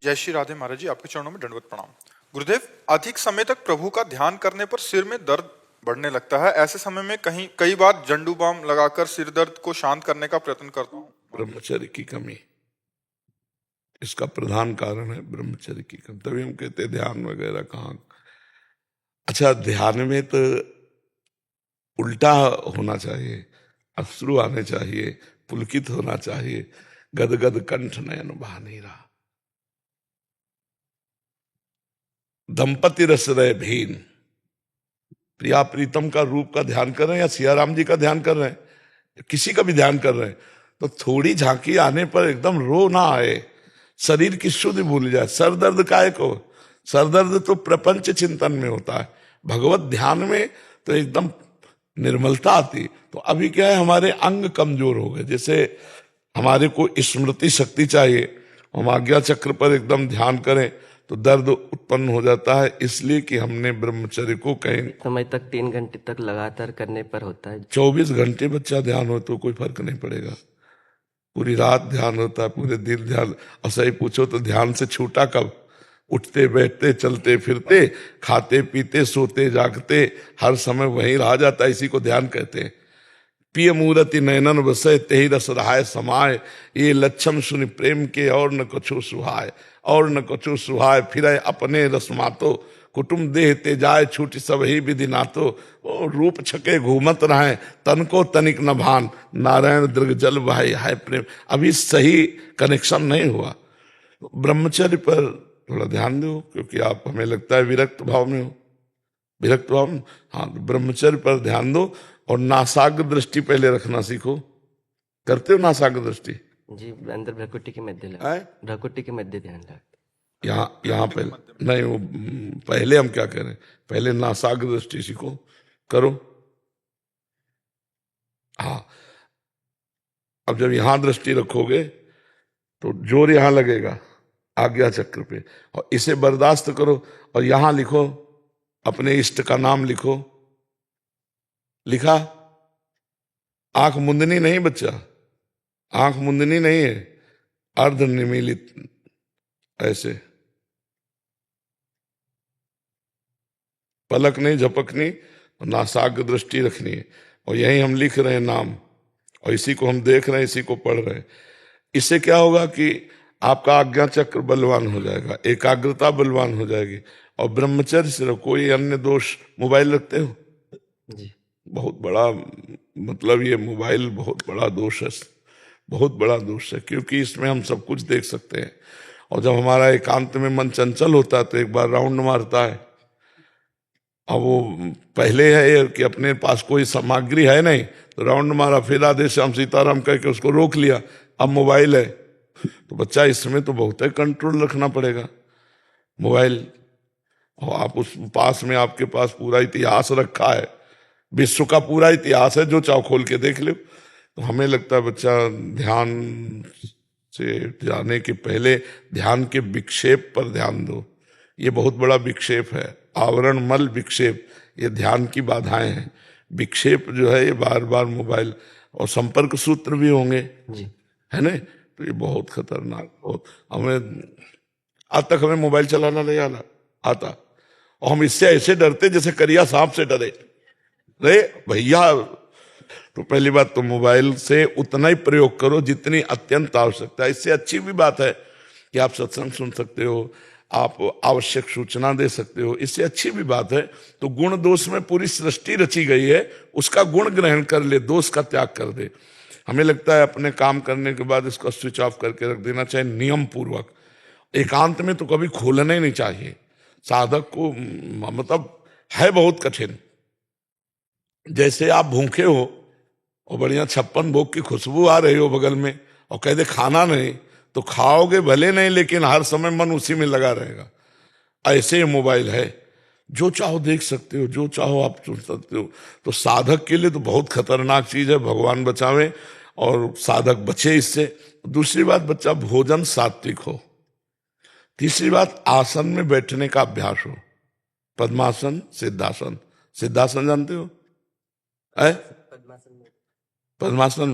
जय श्री राधे महाराज जी, आपके चरणों में दंडवत प्रणाम। गुरुदेव, अधिक समय तक प्रभु का ध्यान करने पर सिर में दर्द बढ़ने लगता है। ऐसे समय में कई बार जंडू बाम लगाकर सिर दर्द को शांत करने का प्रयत्न करता हूँ। ब्रह्मचर्य की कमी इसका प्रधान कारण है। ब्रह्मचर्य की कमी, तभी हम कहते हैं ध्यान वगैरह कहाँ। अच्छा, ध्यान में तो उल्टा होना चाहिए, अश्रु आने चाहिए, पुलकित होना चाहिए, गदगद कंठ नयन बहा नहीं रहा। दंपति रस रहे भीन, प्रिया प्रीतम का रूप का ध्यान कर रहे हैं या सियाराम जी का ध्यान कर रहे हैं, किसी का भी ध्यान कर रहे हैं, तो थोड़ी झांकी आने पर एकदम रो ना आए, शरीर की शुद्धि भूल जाए। सर दर्द काहे को? सर दर्द तो प्रपंच चिंतन में होता है, भगवत ध्यान में तो एकदम निर्मलता आती। तो अभी क्या है, हमारे अंग कमजोर हो गए। जैसे हमारे को स्मृति शक्ति चाहिए, हम आज्ञा चक्र पर एकदम ध्यान करें तो दर्द उत्पन्न हो जाता है, इसलिए कि हमने ब्रह्मचर्य को कहीं समय तक 3 घंटे तक लगातार करने पर होता है। 24 घंटे बच्चा ध्यान हो तो कोई फर्क नहीं पड़ेगा। पूरी रात ध्यान होता है, पूरे दिन ध्यान। और सही पूछो तो ध्यान से छूटा कब? उठते बैठते चलते फिरते खाते पीते सोते जागते हर समय वहीं रह जाता है, इसी को ध्यान कहते हैं। पिय मूर्ति नयनन बसे तेहि रस रहाय समाय, ये लक्षम सुनि प्रेम के और न कछु सुहाय, और न कछु सुहाय। फिर अपने रस मातो कुटुम देह ते जाय, छूट सब ही विधि नातो। ओ रूप छके घूमत रहे तन को तनिक न भान, नारायण दृग जल भाई हाय प्रेम। अभी सही कनेक्शन नहीं हुआ। ब्रह्मचर्य पर थोड़ा ध्यान दो, क्योंकि आप हमें लगता है विरक्त भाव में हो। विरक्त भाव में, हाँ, ब्रह्मचर्य पर ध्यान दो। और नासाग्र दृष्टि पहले रखना सीखो। करते हो नासाग्र दृष्टि? जी, अंदर भ्रकुटी के मध्य है? भ्रकुटी के मध्य ध्यान लगता। यहाँ पहले नहीं, वो पहले हम क्या करें, पहले नासाग्र दृष्टि सीखो, करो। हाँ, अब जब यहां दृष्टि रखोगे तो जोर यहां लगेगा आज्ञा चक्र पे, और इसे बर्दाश्त करो। और यहां लिखो, अपने इष्ट का नाम लिखो। लिखा? आंख मुंदनी नहीं बच्चा, आंख मुंदनी नहीं है, अर्ध निमीलित ऐसे, पलक नहीं झपकनी, नासाग्र दृष्टि रखनी है। और यही हम लिख रहे हैं नाम, और इसी को हम देख रहे हैं, इसी को पढ़ रहे हैं। इससे क्या होगा कि आपका आज्ञा चक्र बलवान हो जाएगा, एकाग्रता बलवान हो जाएगी। और ब्रह्मचर्य सिर्फ, कोई अन्य दोष? मोबाइल रखते हो? जी, बहुत बड़ा, मतलब ये मोबाइल बहुत बड़ा दोष है, बहुत बड़ा दोष है, क्योंकि इसमें हम सब कुछ देख सकते हैं। और जब हमारा एकांत में मन चंचल होता है तो एक बार राउंड मारता है। अब वो पहले है कि अपने पास कोई सामग्री है नहीं, तो राउंड मारा, फिर आधे श्याम सीताराम कह के उसको रोक लिया, अब मोबाइल है। तो बच्चा, इसमें तो बहुत है कंट्रोल रखना पड़ेगा। मोबाइल, और आप उस पास में, आपके पास पूरा इतिहास रखा है, विश्व का पूरा इतिहास है, जो चाहो खोल के देख लो। तो हमें लगता है बच्चा ध्यान से जाने के पहले ध्यान के विक्षेप पर ध्यान दो। ये बहुत बड़ा विक्षेप है, आवरण मल विक्षेप, ये ध्यान की बाधाएं हैं। विक्षेप जो है ये बार बार मोबाइल, और संपर्क सूत्र भी होंगे जी, है ना, तो ये बहुत खतरनाक। बहुत, हमें आज तक हमें मोबाइल चलाना नहीं आता, और हम इससे ऐसे डरते जैसे करिया सांप से डरे। रे भैया, तो पहली बात तो मोबाइल से उतना ही प्रयोग करो जितनी अत्यंत आवश्यकता है। इससे अच्छी भी बात है कि आप सत्संग सुन सकते हो, आप आवश्यक सूचना दे सकते हो, इससे अच्छी भी बात है। तो गुण दोष में पूरी सृष्टि रची गई है, उसका गुण ग्रहण कर ले, दोष का त्याग कर दे। हमें लगता है अपने काम करने के बाद इसको स्विच ऑफ करके रख देना चाहिए नियम पूर्वक। एकांत में तो कभी खोलना ही नहीं चाहिए। साधक को मतलब है बहुत कठिन। जैसे आप भूखे हो और बढ़िया 56 भोग की खुशबू आ रही हो बगल में, और कह दे खाना नहीं, तो खाओगे भले नहीं, लेकिन हर समय मन उसी में लगा रहेगा। ऐसे मोबाइल है, जो चाहो देख सकते हो, जो चाहो आप सुन सकते हो। तो साधक के लिए तो बहुत खतरनाक चीज है, भगवान बचावे और साधक बचे इससे। दूसरी बात, बच्चा भोजन सात्विक हो। तीसरी बात, आसन में बैठने का अभ्यास हो, पद्मासन सिद्धासन। सिद्धासन जानते हो? है? पद्मासन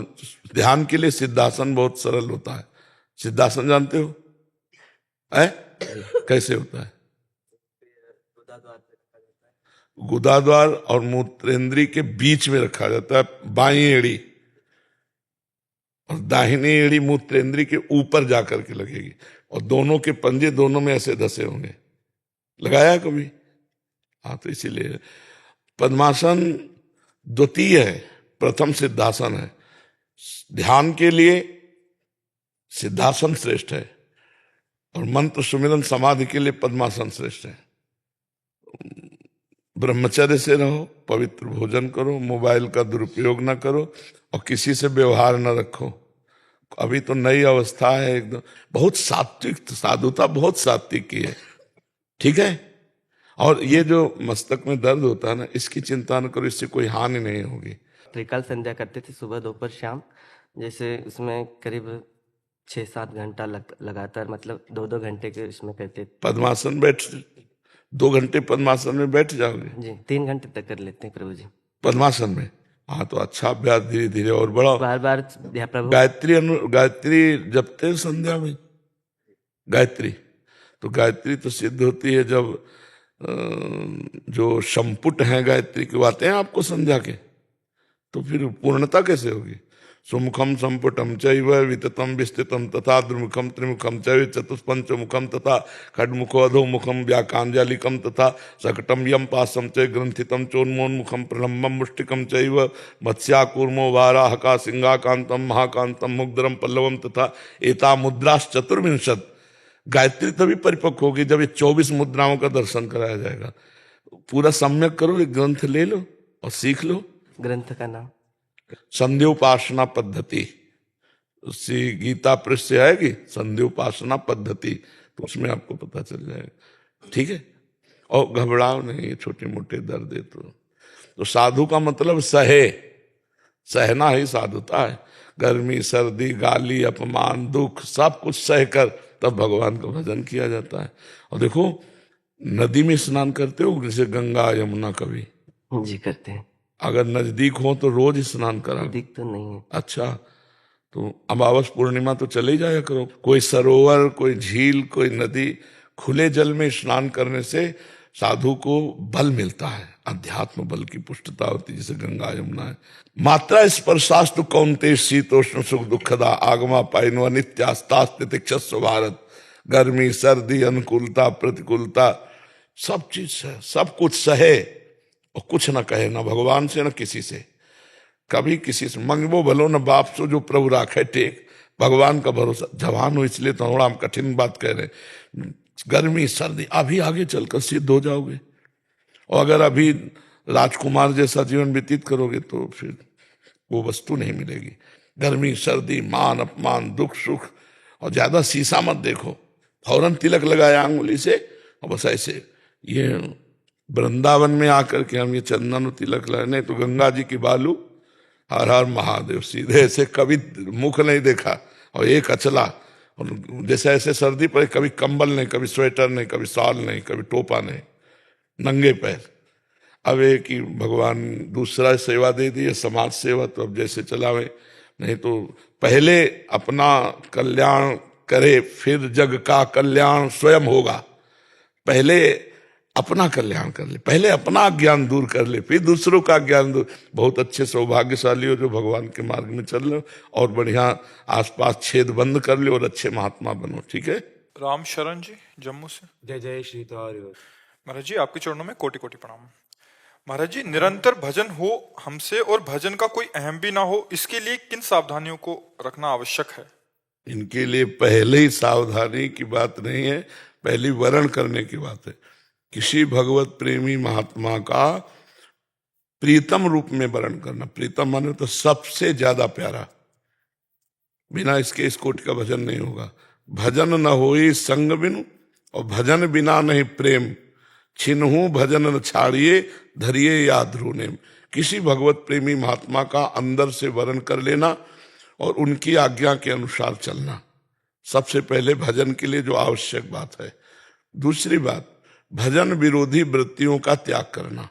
ध्यान के लिए, सिद्धासन बहुत सरल होता है। सिद्धासन जानते हो? है? कैसे होता है? गुदाद्वार और मूत्रेंद्री के बीच में रखा जाता है बाई एड़ी, और दाहिनी एड़ी मूत्रेंद्री के ऊपर जाकर के लगेगी, और दोनों के पंजे दोनों में ऐसे धसे होंगे। लगाया कभी? हाँ, तो इसीलिए पद्मासन द्वितीय है, प्रथम सिद्धासन है। ध्यान के लिए सिद्धासन श्रेष्ठ है, और मंत्र सुमिरन समाधि के लिए पद्मासन श्रेष्ठ है। ब्रह्मचर्य से रहो, पवित्र भोजन करो, मोबाइल का दुरुपयोग ना करो, और किसी से व्यवहार न रखो। अभी तो नई अवस्था है एकदम, बहुत सात्विक, साधुता बहुत सात्विक की है, ठीक है। और ये जो मस्तक में दर्द होता है ना, इसकी चिंता न करो, इससे कोई हानि नहीं होगी। त्रिकाल संध्या करते थे, सुबह दोपहर शाम, जैसे उसमें करीब 6-7 घंटा लगातार, मतलब 2-2 घंटे के इसमें करते थे। पद्मासन बैठ 2 घंटे पद्मासन में बैठ जाओगे? जी, 3 घंटे तक कर लेते हैं प्रभु जी, पद्मासन में। हाँ, तो अच्छा अभ्यास धीरे धीरे और बढ़ाओ। बार बार प्रभु। गायत्री जपते हैं संध्या में गायत्री, तो गायत्री तो सिद्ध होती है जब जो संपुट हैं गायत्री के आते हैं आपको संध्या के, तो फिर पूर्णता कैसे होगी? सुमुखम संपुटम चैव विततम विस्तृतम तथा द्विमुखम त्रिमुखम चैव चतुष्पंचमुखम तथा खड्मुखो अधोमुखम व्याकांजलिकम तथा सकटम यम पासम च ग्रंथितम चोन्मोन्मुखम प्रलम्बम मुष्टिकम चैव मत्स्याकूर्मो वाराहका सिंहाकांतम महाकांतम मुग्धरम पल्लवम तथा एता मुद्राश चतुर्विंशत। गायत्री तभी परिपक्व होगी जब ये 24 मुद्राओं का दर्शन कराया जाएगा। पूरा सम्यक करो, एक ग्रंथ ले लो और सीख लो। ग्रंथ का नाम संध्योपासना पद्धति, उससे गीता पृष्ठ से आएगी संध्योपासना पद्धति, तो उसमें आपको पता चल जाएगा, ठीक है। और घबराओ नहीं, ये छोटे मोटे दर्द है तो साधु का मतलब सहे, सहना ही साधुता है। गर्मी सर्दी गाली अपमान दुख सब कुछ सहकर तब भगवान का भजन किया जाता है। और देखो, नदी में स्नान करते हो जैसे गंगा यमुना? कभी जी करते हैं। अगर नजदीक हो तो रोज स्नान करा? नजदीक तो नहीं है। अच्छा, तो अमावस पूर्णिमा तो चले जाया करो। कोई सरोवर, कोई झील, कोई नदी, खुले जल में स्नान करने से साधु को बल मिलता है, अध्यात्म बल की पुष्टता होती है, जैसे गंगा यमुना है। मात्रा स्पर्शास्तु कौन्ते शीतोष्ण सुख दुखदा आगमा पाइनो नित्यास्तास्तितिक्षस्व भारत। गर्मी सर्दी अनुकूलता प्रतिकूलता सब चीज है, सब कुछ सहे और कुछ न कहे, न भगवान से न किसी से। कभी किसी से मंगबो भलो न बाप सो जो प्रभु राखे टेक। भगवान का भरोसा। जवान हो इसलिए तो थोड़ा हम कठिन बात कह रहे हैं। गर्मी सर्दी अभी आगे चलकर सिद्ध हो जाओगे, और अगर अभी राजकुमार जैसा जीवन व्यतीत करोगे तो फिर वो वस्तु नहीं मिलेगी। गर्मी सर्दी मान अपमान दुख सुख, और ज्यादा शीशा मत देखो। फौरन तिलक लगाया अंगुली से और बस ऐसे, ये वृंदावन में आकर के हम ये चंदन तिलक लगाए, नहीं तो गंगा जी की बालू हर हर महादेव, सीधे ऐसे कभी मुख नहीं देखा, और एक अचला, और जैसे ऐसे सर्दी पड़े कभी कंबल नहीं, कभी स्वेटर नहीं, कभी शॉल नहीं, कभी टोपा नहीं, नंगे पैर। अब एक ही भगवान दूसरा सेवा दे दी, समाज सेवा, तो अब जैसे चलावे। नहीं तो पहले अपना कल्याण करे फिर जग का कल्याण स्वयं होगा। पहले अपना कल्याण कर ले, पहले अपना ज्ञान दूर कर ले, फिर दूसरों का ज्ञान दूर। बहुत अच्छे सौभाग्यशाली हो जो भगवान के मार्ग में चल रहे हो, और बढ़िया आसपास छेद बंद कर ले और अच्छे महात्मा बनो, ठीक है। राम शरण जी जम्मू से। जय जय श्री तारू। महाराज जी आपके चरणों में कोटि कोटि प्रणाम। महाराज जी, निरंतर भजन हो हमसे और भजन का कोई अहम भी ना हो, इसके लिए किन सावधानियों को रखना आवश्यक है? इनके लिए पहले ही सावधानी की बात नहीं है, पहली वर्ण करने की बात है। किसी भगवत प्रेमी महात्मा का प्रीतम रूप में वर्ण करना। प्रीतम माने तो सबसे ज्यादा प्यारा, बिना इसके इस कोटि का भजन नहीं होगा। भजन न होई संग बिनु, और भजन बिना नहीं प्रेम। छिन्हू भजन न छाड़िए, धरिए या ध्रुने। किसी भगवत प्रेमी महात्मा का अंदर से वर्ण कर लेना और उनकी आज्ञा के अनुसार चलना, सबसे पहले भजन के लिए जो आवश्यक बात है। दूसरी बात, भजन विरोधी वृत्तियों का त्याग करना।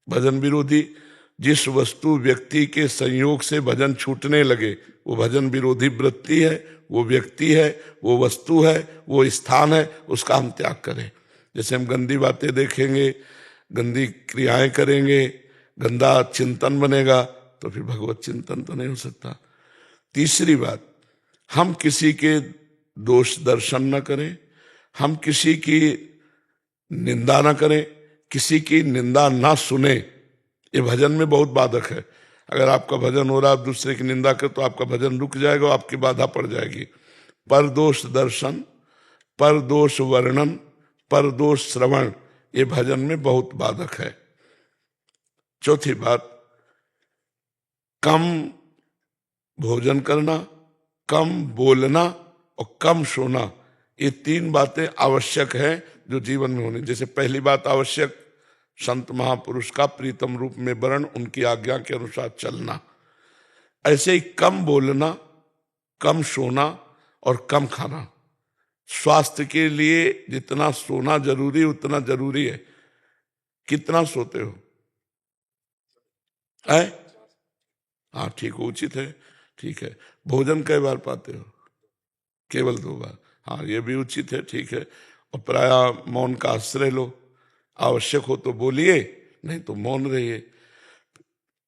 भजन विरोधी, जिस वस्तु व्यक्ति के संयोग से भजन छूटने लगे वो भजन विरोधी वृत्ति है, वो व्यक्ति है, वो वस्तु है, वो स्थान है, उसका हम त्याग करें। जैसे हम गंदी बातें देखेंगे, गंदी क्रियाएं करेंगे, गंदा चिंतन बनेगा, तो फिर भगवत चिंतन तो नहीं हो सकता। तीसरी बात, हम किसी के दोष दर्शन न करें, हम किसी की निंदा न करें, किसी की निंदा ना सुने। ये भजन में बहुत बाधक है। अगर आपका भजन हो रहा है, आप दूसरे की निंदा कर, तो आपका भजन रुक जाएगा, आपकी बाधा पड़ जाएगी। पर दोष दर्शन, पर दोष वर्णन, पर दोष श्रवण, ये भजन में बहुत बाधक है। चौथी बात, कम भोजन करना, कम बोलना और कम सोना, ये तीन बातें आवश्यक है जो जीवन में होनी। जैसे पहली बात आवश्यक, संत महापुरुष का प्रीतम रूप में वर्ण, उनकी आज्ञा के अनुसार चलना। ऐसे ही कम बोलना, कम सोना और कम खाना। स्वास्थ्य के लिए जितना सोना जरूरी उतना जरूरी है। कितना सोते हो? हाँ ठीक, उचित है, ठीक है। भोजन कई बार पाते हो? केवल 2 बार। हाँ ये भी उचित है, ठीक है। और प्राय मौन का आश्रय लो, आवश्यक हो तो बोलिए, नहीं तो मौन रहिए।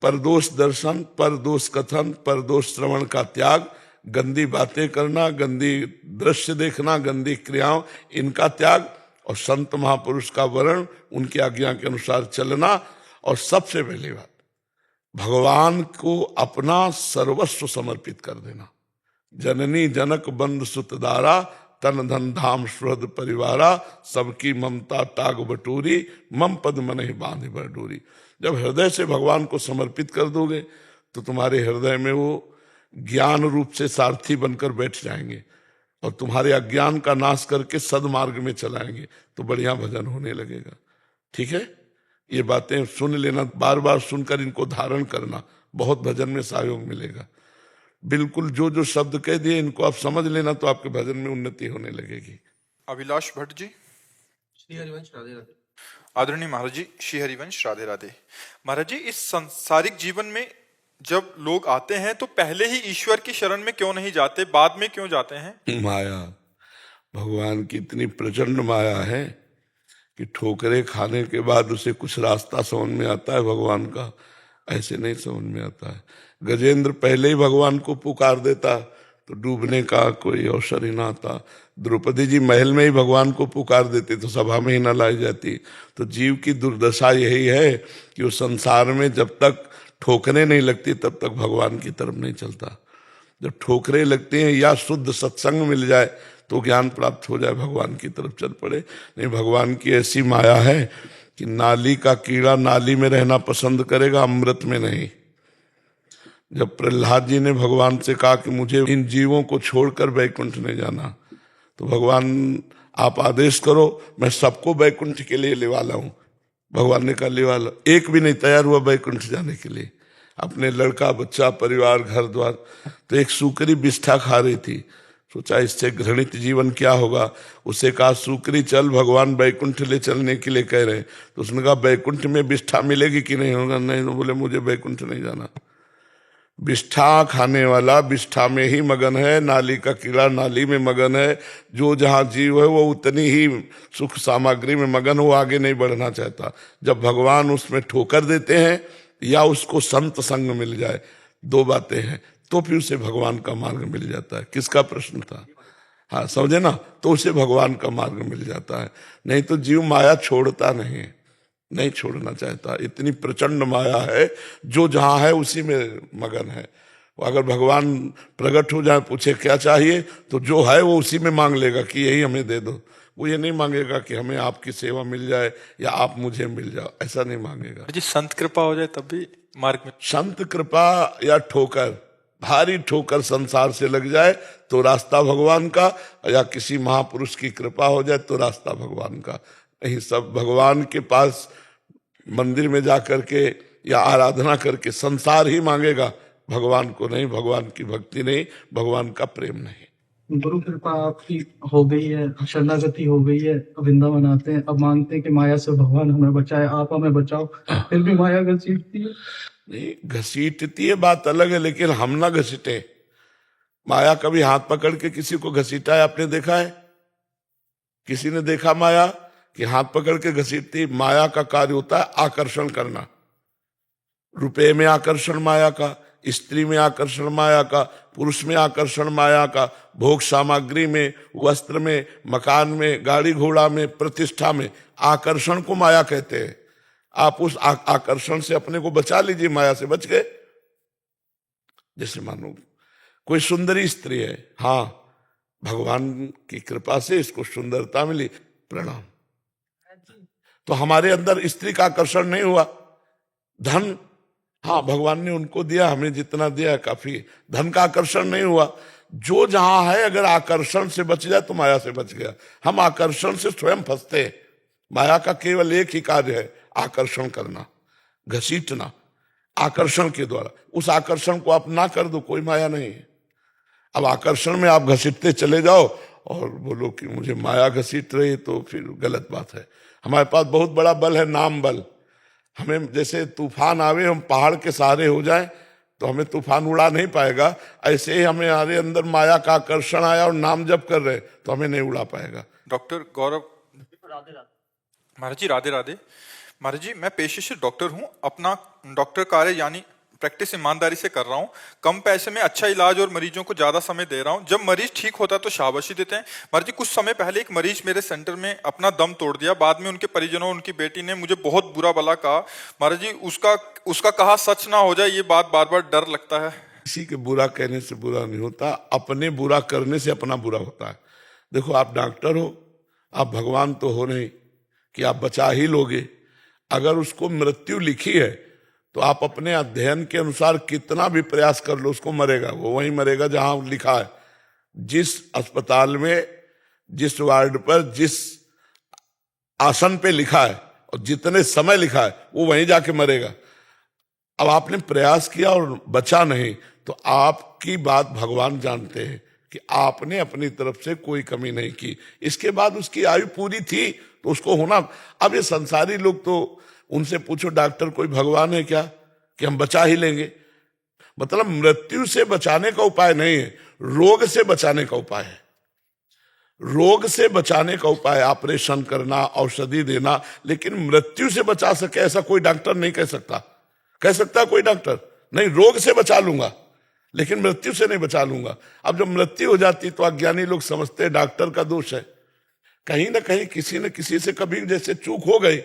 परदोष दर्शन, परदोष कथन, परदोष श्रवण का त्याग, गंदी बातें करना, गंदी दृश्य देखना, गंदी क्रियाओं, इनका त्याग, और संत महापुरुष का वर्ण, उनकी आज्ञा के अनुसार चलना। और सबसे पहली बात, भगवान को अपना सर्वस्व समर्पित कर देना। जननी जनक बंद सुत दारा, तन धन धाम सुहृद परिवारा, सबकी ममता ताग बटोरी, मम पद मन ही बांध भर डोरी। जब हृदय से भगवान को समर्पित कर दोगे तो तुम्हारे हृदय में वो ज्ञान रूप से सारथी बनकर बैठ जाएंगे और तुम्हारे अज्ञान का नाश करके सदमार्ग में चलाएंगे, तो बढ़िया भजन होने लगेगा। ठीक है, ये बातें सुन लेना, बार बार सुनकर इनको धारण करना, बहुत भजन में सहयोग मिलेगा। बिल्कुल जो जो शब्द कह दिए इनको आप समझ लेना, तो आपके भजन में उन्नति होने लगेगी। अभिलाष भट्ट जी। श्री हरिवंश, राधे राधे। आदरणीय महाराज जी, श्री हरिवंश, राधे राधे। महाराज जी, इस सांसारिक जीवन में जब लोग आते हैं तो पहले ही ईश्वर की शरण में क्यों नहीं जाते, बाद में क्यों जाते हैं? माया, भगवान की इतनी प्रचंड माया है कि ठोकरे खाने के बाद उसे कुछ रास्ता समझ में आता है भगवान का, ऐसे नहीं समझ में आता है। गजेंद्र पहले ही भगवान को पुकार देता तो डूबने का कोई अवसर ही ना आता। द्रौपदी जी महल में ही भगवान को पुकार देते तो सभा में ही ना लाई जाती। तो जीव की दुर्दशा यही है कि वो संसार में जब तक ठोकरें नहीं लगती तब तक भगवान की तरफ नहीं चलता। जब ठोकरें लगती हैं या शुद्ध सत्संग मिल जाए तो ज्ञान प्राप्त हो जाए, भगवान की तरफ चल पड़े। नहीं, भगवान की ऐसी माया है कि नाली का कीड़ा नाली में रहना पसंद करेगा, अमृत में नहीं। जब प्रहलाद जी ने भगवान से कहा कि मुझे इन जीवों को छोड़कर वैकुंठ नहीं जाना, तो भगवान आप आदेश करो, मैं सबको वैकुंठ के लिए लेवा लाऊं। भगवान ने कहा लेवा लो, एक भी नहीं तैयार हुआ वैकुंठ जाने के लिए। अपने लड़का बच्चा परिवार घर द्वार, तो एक सूकरी बिष्ठा खा रही थी, सोचा इससे घृणित जीवन क्या होगा। उसे कहा सूकरी चल, भगवान वैकुंठ ले चलने के लिए कह रहे हैं। तो उसने कहा वैकुंठ में बिष्ठा मिलेगी कि नहीं होगा? नहीं, तो बोले मुझे वैकुंठ नहीं जाना। बिष्ठा खाने वाला बिष्ठा में ही मगन है, नाली का कीड़ा नाली में मगन है। जो जहाँ जीव है वो उतनी ही सुख सामग्री में मगन, वो आगे नहीं बढ़ना चाहता। जब भगवान उसमें ठोकर देते हैं या उसको संत संग मिल जाए, 2 बातें हैं, तो फिर उसे भगवान का मार्ग मिल जाता है। किसका प्रश्न था? हाँ समझे ना, तो उसे भगवान का मार्ग मिल जाता है। नहीं तो जीव माया छोड़ता नहीं छोड़ना चाहता। इतनी प्रचंड माया है, जो जहां है उसी में मगन है। अगर भगवान प्रकट हो जाए, पूछे क्या चाहिए, तो जो है वो उसी में मांग लेगा कि यही हमें दे दो। वो ये नहीं मांगेगा कि हमें आपकी सेवा मिल जाए या आप मुझे मिल जाओ, ऐसा नहीं मांगेगा। जी, संत कृपा हो जाए तब भी मार्ग में। संत कृपा या ठोकर, भारी ठोकर संसार से लग जाए तो रास्ता भगवान का, या किसी महापुरुष की कृपा हो जाए तो रास्ता भगवान का। नहीं, सब भगवान के पास मंदिर में जा करके या आराधना करके संसार ही मांगेगा, भगवान को नहीं, भगवान की भक्ति नहीं, भगवान का प्रेम नहीं। गुरु कृपा आपकी हो गई है, शरणागति हो गई है, वृंदावन आते हैं, अब मांगते हैं कि माया से भगवान हमें बचाए, आप हमें बचाओ, फिर भी माया घसीटती है। नहीं, घसीटती है बात अलग है, लेकिन हम ना घसीटे। माया कभी हाथ पकड़ के किसी को घसीटा है, आपने देखा है? किसी ने देखा माया कि हाथ पकड़ के घसीटती? माया का कार्य होता है आकर्षण करना। रुपए में आकर्षण माया का, स्त्री में आकर्षण माया का, पुरुष में आकर्षण माया का, भोग सामग्री में, वस्त्र में, मकान में, गाड़ी घोड़ा में, प्रतिष्ठा में, आकर्षण को माया कहते हैं। आप उस आकर्षण से अपने को बचा लीजिए, माया से बच गए। जैसे मानो कोई सुंदरी स्त्री है, हाँ भगवान की कृपा से इसको सुंदरता मिली, प्रणाम, तो हमारे अंदर स्त्री का आकर्षण नहीं हुआ। धन, हाँ भगवान ने उनको दिया, हमें जितना दिया काफी, धन का आकर्षण नहीं हुआ। जो जहां है अगर आकर्षण से बच जाए तो माया से बच गया। हम आकर्षण से स्वयं फंसते हैं। माया का केवल एक ही कार्य है, आकर्षण करना, घसीटना, आकर्षण के द्वारा। उस आकर्षण को आप ना कर दो, कोई माया नहीं है। अब आकर्षण में आप घसीटते चले जाओ और बोलो कि मुझे माया घसीट रही, तो फिर गलत बात है। हमारे पास बहुत बड़ा बल है, नाम बल। हमें जैसे तूफान आवे, हम पहाड़ के सहारे हो जाएं तो हमें तूफान उड़ा नहीं पाएगा, ऐसे ही हमारे अंदर माया का आकर्षण आया और नाम जप कर रहे तो हमें नहीं उड़ा पाएगा। डॉक्टर गौरव महाराज जी, राधे राधे। महाराज जी, मैं पेशे से डॉक्टर हूँ, अपना डॉक्टर कार्य यानी प्रैक्टिस ईमानदारी से कर रहा हूँ। कम पैसे में अच्छा इलाज और मरीजों को ज्यादा समय दे रहा हूँ। जब मरीज ठीक होता है तो शाबाशी देते हैं। महाराज जी, कुछ समय पहले एक मरीज मेरे सेंटर में अपना दम तोड़ दिया। बाद में उनके परिजनों, उनकी बेटी ने मुझे बहुत बुरा भला कहा। महाराज जी, उसका कहा सच ना हो जाए, ये बात बार बार डर लगता है। किसी के बुरा कहने से बुरा नहीं होता, अपने बुरा करने से अपना बुरा होता है। देखो, आप डॉक्टर हो, आप भगवान तो हो नहीं कि आप बचा ही लोगे। अगर उसको मृत्यु लिखी है तो आप अपने अध्ययन के अनुसार कितना भी प्रयास कर लो, उसको मरेगा, वो वहीं मरेगा जहां लिखा है। जिस अस्पताल में, जिस वार्ड पर, जिस आसन पे लिखा है और जितने समय लिखा है, वो वहीं जाके मरेगा। अब आपने प्रयास किया और बचा नहीं, तो आपकी बात भगवान जानते हैं कि आपने अपनी तरफ से कोई कमी नहीं की। इसके बाद उसकी आयु पूरी थी तो उसको होना। अब ये संसारी लोग तो, उनसे पूछो डॉक्टर कोई भगवान है क्या कि हम बचा ही लेंगे? मतलब मृत्यु से बचाने का उपाय नहीं है, रोग से बचाने का उपाय है। रोग से बचाने का उपाय ऑपरेशन करना, औषधि देना, लेकिन मृत्यु से बचा सके ऐसा कोई डॉक्टर नहीं कह सकता। कह सकता कोई डॉक्टर? नहीं, रोग से बचा लूंगा लेकिन मृत्यु से नहीं बचा लूंगा। अब जब मृत्यु हो जाती तो अज्ञानी लोग समझते हैं डॉक्टर का दोष है। कहीं ना कहीं किसी न किसी से कभी जैसे चूक हो गई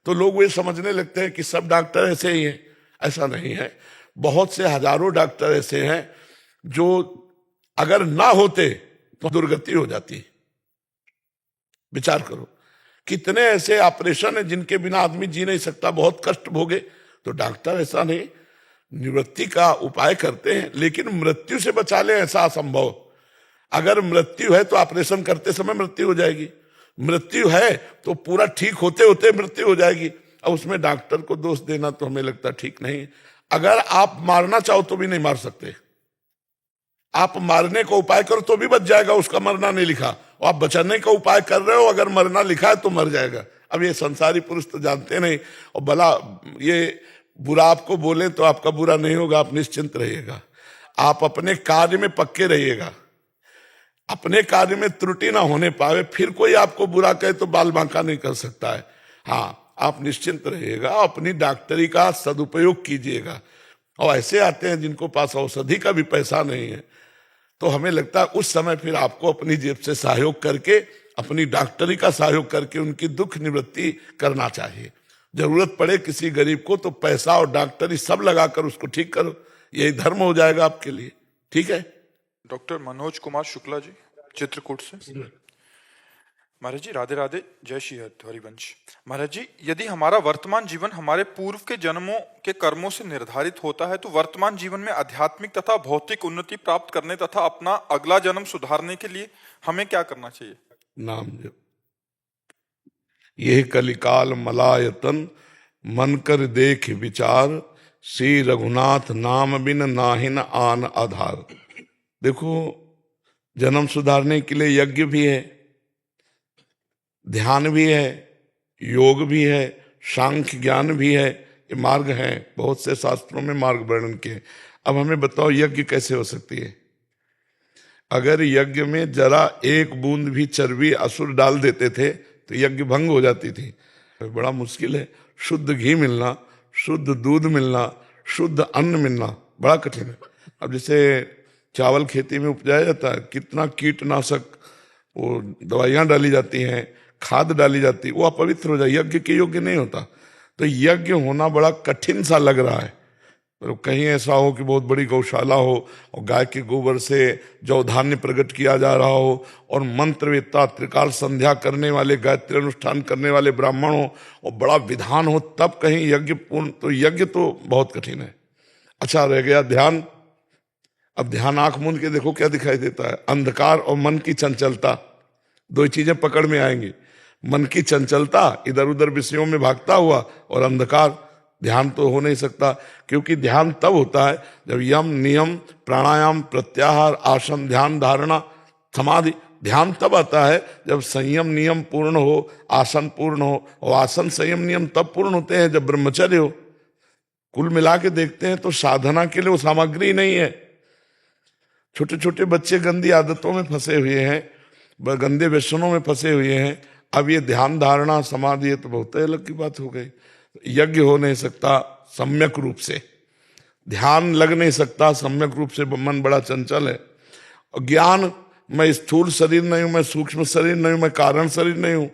तो लोग ये समझने लगते हैं कि सब डॉक्टर ऐसे ही हैं। ऐसा नहीं है। बहुत से हजारों डॉक्टर ऐसे हैं जो अगर ना होते तो दुर्गति हो जाती। विचार करो, कितने ऐसे ऑपरेशन है जिनके बिना आदमी जी नहीं सकता, बहुत कष्ट भोगे। तो डॉक्टर ऐसा नहीं, निवृत्ति का उपाय करते हैं, लेकिन मृत्यु से बचा ले ऐसा असंभव। अगर मृत्यु है तो ऑपरेशन करते समय मृत्यु हो जाएगी, मृत्यु है तो पूरा ठीक होते होते मृत्यु हो जाएगी। अब उसमें डॉक्टर को दोष देना तो हमें लगता ठीक नहीं। अगर आप मारना चाहो तो भी नहीं मार सकते, आप मारने का उपाय करो तो भी बच जाएगा, उसका मरना नहीं लिखा। और आप बचाने का उपाय कर रहे हो, अगर मरना लिखा है तो मर जाएगा। अब ये संसारी पुरुष तो जानते नहीं, और भला ये बुरा आपको बोले तो आपका बुरा नहीं होगा, आप निश्चिंत रहिएगा। आप अपने कार्य में पक्के रहिएगा, अपने कार्य में त्रुटि ना होने पावे, फिर कोई आपको बुरा कहे तो बाल बांका नहीं कर सकता है। हाँ, आप निश्चिंत रहिएगा, अपनी डॉक्टरी का सदुपयोग कीजिएगा। और ऐसे आते हैं जिनको पास औषधि का भी पैसा नहीं है, तो हमें लगता है उस समय फिर आपको अपनी जेब से सहयोग करके, अपनी डॉक्टरी का सहयोग करके उनकी दुख निवृत्ति करना चाहिए। जरूरत पड़े किसी गरीब को तो पैसा और डॉक्टरी सब लगाकर उसको ठीक करो, यही धर्म हो जाएगा आपके लिए। ठीक है। डॉक्टर मनोज कुमार शुक्ला जी, चित्रकूट से। महाराज जी, राधे राधे, जय श्री हरिवंश। महाराज जी, यदि हमारा वर्तमान जीवन हमारे पूर्व के जन्मों के कर्मों से निर्धारित होता है तो वर्तमान जीवन में आध्यात्मिक तथा भौतिक उन्नति प्राप्त करने तथा अपना अगला जन्म सुधारने के लिए हमें क्या करना चाहिए? नाम जप। यह कलिकाल मलायतन मन कर देख विचार, श्री रघुनाथ नाम बिन नाहिन आन आधार। देखो, जन्म सुधारने के लिए यज्ञ भी है, ध्यान भी है, योग भी है, सांख्य ज्ञान भी है, ये मार्ग हैं। बहुत से शास्त्रों में मार्ग वर्णन किए। अब हमें बताओ यज्ञ कैसे हो सकती है? अगर यज्ञ में जरा एक बूंद भी चर्बी असुर डाल देते थे तो यज्ञ भंग हो जाती थी। बड़ा मुश्किल है, शुद्ध घी मिलना, शुद्ध दूध मिलना, शुद्ध अन्न मिलना बड़ा कठिन है। अब जैसे चावल खेती में उपजाया जाता है, कितना कीटनाशक वो दवाइयां डाली जाती हैं, खाद डाली जाती है, वो अपवित्र हो जाए, यज्ञ के योग्य नहीं होता। तो यज्ञ होना बड़ा कठिन सा लग रहा है। तो कहीं ऐसा हो कि बहुत बड़ी गौशाला हो और गाय के गोबर से जौ धान्य प्रकट किया जा रहा हो और मंत्रवेत्ता त्रिकाल संध्या करने वाले, गायत्री अनुष्ठान करने वाले ब्राह्मण हो और बड़ा विधान हो, तब कहीं यज्ञ पूर्ण। तो यज्ञ तो बहुत कठिन है। अच्छा रह गया ध्यान। अब ध्यान आंख मूंद के देखो क्या दिखाई देता है। अंधकार और मन की चंचलता, दो चीजें पकड़ में आएंगी। मन की चंचलता, इधर उधर विषयों में भागता हुआ, और अंधकार। ध्यान तो हो नहीं सकता, क्योंकि ध्यान तब होता है जब यम नियम प्राणायाम प्रत्याहार आसन ध्यान धारणा समाधि, ध्यान तब आता है जब संयम नियम पूर्ण हो, आसन पूर्ण हो। और आसन संयम नियम तब पूर्ण होते हैं जब ब्रह्मचर्य हो। कुल मिला के देखते हैं तो साधना के लिए वो सामग्री नहीं है। छोटे छोटे बच्चे गंदी आदतों में फंसे हुए हैं, गंदे व्यसनों में फंसे हुए हैं। अब ये ध्यान धारणा समाधि, ये तो बहुत अलग की बात हो गई। यज्ञ हो नहीं सकता सम्यक रूप से, ध्यान लग नहीं सकता सम्यक रूप से, मन बड़ा चंचल है। और ज्ञान, मैं स्थूल शरीर नहीं हूं, मैं सूक्ष्म शरीर नहीं हूं, मैं कारण शरीर नहीं हूं।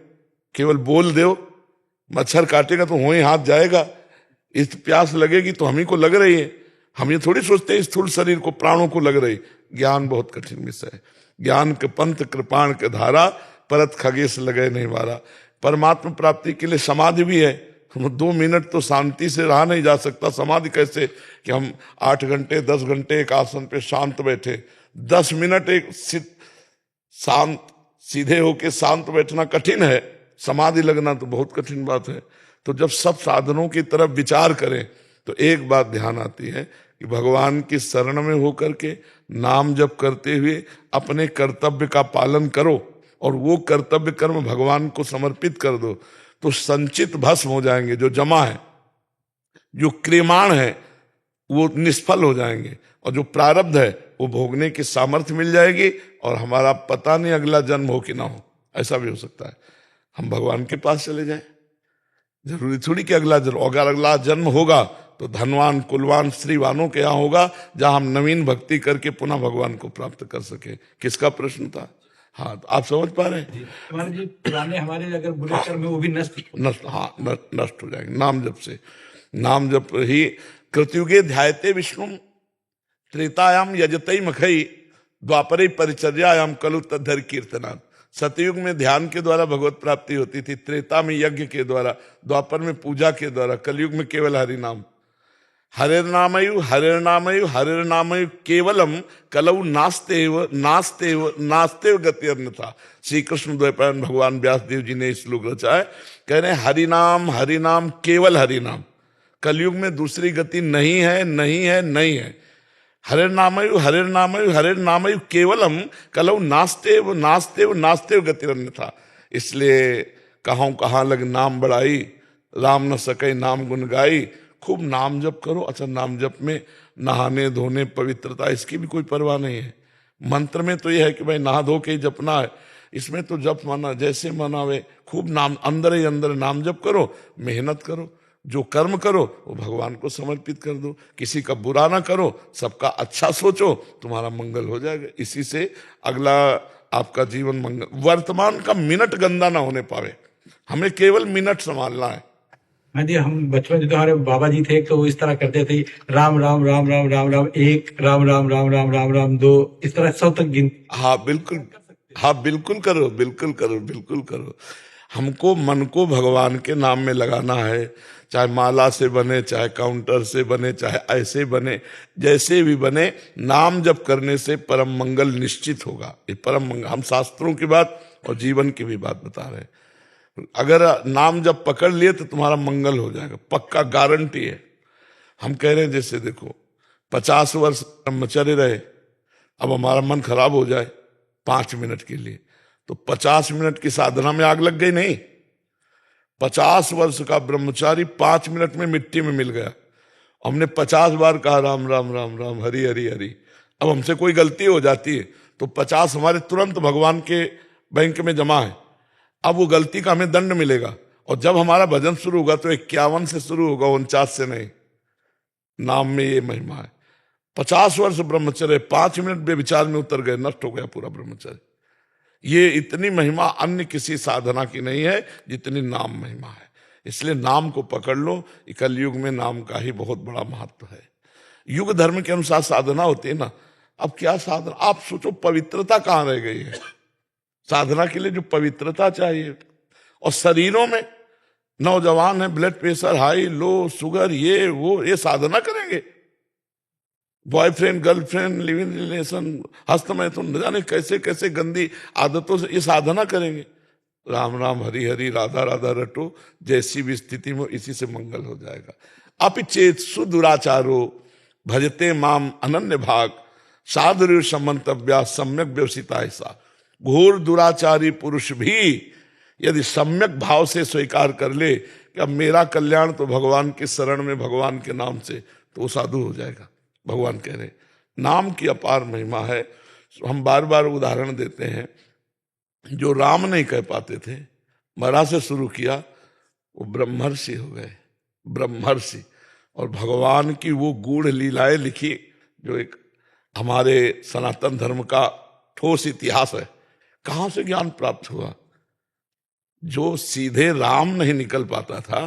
केवल बोल दो, मच्छर काटेगा तो वहीं हाथ जाएगा, इस प्यास लगेगी तो हम ही को लग रही है। हम ये थोड़ी सोचते हैं स्थूल शरीर को, प्राणों को लग रही। ज्ञान बहुत कठिन विषय है। ज्ञान के पंथ कृपाण के धारा, परत खगेश लगे नहीं मारा। परमात्मा प्राप्ति के लिए समाधि भी है। 2 मिनट तो शांति से रहा नहीं जा सकता। समाधि कैसे कि हम 8 घंटे 10 घंटे एक आसन पे शांत बैठे, 10 मिनट एक शांत सीधे होके शांत बैठना कठिन है। समाधि लगना तो बहुत कठिन बात है। तो जब सब साधनों की तरफ विचार करें तो एक बात ध्यान आती है कि भगवान की शरण में होकर के नाम जप करते हुए अपने कर्तव्य का पालन करो, और वो कर्तव्य कर्म भगवान को समर्पित कर दो, तो संचित भस्म हो जाएंगे। जो जमा है, जो क्रियमाण है, वो निष्फल हो जाएंगे, और जो प्रारब्ध है वो भोगने की सामर्थ्य मिल जाएगी। और हमारा पता नहीं अगला जन्म हो कि ना हो, ऐसा भी हो सकता है हम भगवान के पास चले जाएं। जरूरी थोड़ी कि अगला जन्म, अगर अगला जन्म होगा तो धनवान कुलवान श्रीवानों के यहाँ होगा, जहां हम नवीन भक्ति करके पुनः भगवान को प्राप्त कर सके। किसका प्रश्न था? हाँ, तो आप समझ पा रहे हैं? हमारे जी पुराने हमारे अगर बुरे कर्म है वो भी नष्ट नष्ट हो जाएंगे नाम जप से। नाम जप ही कृतयुगे ध्यायते विष्णु, त्रेतायाम यजतई मखई, द्वापरे परिचर्यायाम कलु तद्धर कीर्तनाथ। सतयुग में ध्यान के द्वारा भगवत प्राप्ति होती थी, त्रेता में यज्ञ के द्वारा, द्वापर में पूजा के द्वारा, कलयुग में केवल हरि नाम। हरिर्नामयु हरिर्नामयु हरिर्नामयु केवलम कलऊ नास्तेव नास्तेव नास्तेव गति अन्यथा। श्री कृष्ण द्वैपायन भगवान व्यासदेव जी ने श्लोक रचा है, कह रहे हैं हरिनाम हरिनाम केवल हरिनाम, कलयुग में दूसरी गति नहीं है नहीं है नहीं है। हरिर्नामयु हरिर्नामयु हरिर्नामयु केवलम कलऊ नास्तेव नास्तेव नास्तेव गति अन्यथा। इसलिए कहाँ लग नाम बढ़ाई, राम न सके नाम गुण गाई। खूब नाम जप करो। अच्छा, नाम जप में नहाने धोने पवित्रता इसकी भी कोई परवाह नहीं है। मंत्र में तो यह है कि भाई नहा धो के ही जपना है, इसमें तो जप माना जैसे मनावे। खूब नाम अंदर ही अंदर नाम जप करो, मेहनत करो, जो कर्म करो वो भगवान को समर्पित कर दो, किसी का बुरा ना करो, सबका अच्छा सोचो, तुम्हारा मंगल हो जाएगा। इसी से अगला आपका जीवन मंगल। वर्तमान का मिनट गंदा ना होने पावे, हमें केवल मिनट संभालना है। हाँ जी, हम बचपन में तो हमारे बाबा जी थे तो वो इस तरह करते थे, राम राम राम राम राम राम एक, राम राम राम राम राम राम दो, इस तरह 100 तक गिन। हाँ बिल्कुल, हाँ बिल्कुल करो, बिल्कुल करो, बिल्कुल करो। हमको मन को भगवान के नाम में लगाना है, चाहे माला से बने, चाहे काउंटर से बने, चाहे ऐसे बने, जैसे भी बने, नाम जप करने से परम मंगल निश्चित होगा। ये परम मंगल हम शास्त्रों की बात और जीवन की भी बात बता रहे हैं। अगर नाम जब पकड़ लिए तो तुम्हारा मंगल हो जाएगा, पक्का गारंटी है। हम कह रहे हैं जैसे देखो 50 वर्ष ब्रह्मचर्य रहे, अब हमारा मन खराब हो जाए 5 मिनट के लिए, तो 50 मिनट की साधना में आग लग गई नहीं। 50 वर्ष का ब्रह्मचारी 5 मिनट में मिट्टी में मिल गया। हमने 50 बार कहा राम राम राम राम हरि हरि हरि। अब हमसे कोई गलती हो जाती है तो 50 हमारे तुरंत भगवान के बैंक में जमा है। अब वो गलती का हमें दंड मिलेगा, और जब हमारा भजन शुरू होगा तो 51 से शुरू होगा, 49 से नहीं। नाम में ये महिमा है। 50 वर्ष ब्रह्मचर्य, 5 मिनट बेविचार में उतर गए, नष्ट हो गया पूरा ब्रह्मचर्य। ये इतनी महिमा अन्य किसी साधना की नहीं है जितनी नाम महिमा है। इसलिए नाम को पकड़ लो। कलयुग में नाम का ही बहुत बड़ा महत्व है। युग धर्म के अनुसार साधना होती है ना। अब क्या साधना, आप सोचो पवित्रता कहाँ रह गई है। साधना के लिए जो पवित्रता चाहिए, और शरीरों में नौजवान है, blood pressure high low, sugar, ये वो, ये साधना करेंगे। बॉयफ्रेंड गर्लफ्रेंड, लिविंग रिलेशन, हस्तमैथुन, न जाने कैसे कैसे गंदी आदतों से ये साधना करेंगे। राम राम हरि हरि राधा राधा रटो, जैसी भी स्थिति में इसी से मंगल हो जाएगा। अपिचेत सुदुराचारो भजते माम अनन्य भाग, साधुर्य समन्तव्या सम्यक व्यवसिता ऐसा। घोर दुराचारी पुरुष भी यदि सम्यक भाव से स्वीकार कर ले कि अब मेरा कल्याण तो भगवान के शरण में, भगवान के नाम से, तो वो साधु हो जाएगा। भगवान कह रहे नाम की अपार महिमा है। हम बार बार उदाहरण देते हैं, जो राम नहीं कह पाते थे, मरा से शुरू किया, वो ब्रह्मर्षि हो गए, ब्रह्मर्षि। और भगवान की वो गूढ़ लीलाएं लिखी, जो एक हमारे सनातन धर्म का ठोस इतिहास है। कहां से ज्ञान प्राप्त हुआ? जो सीधे राम नहीं निकल पाता था,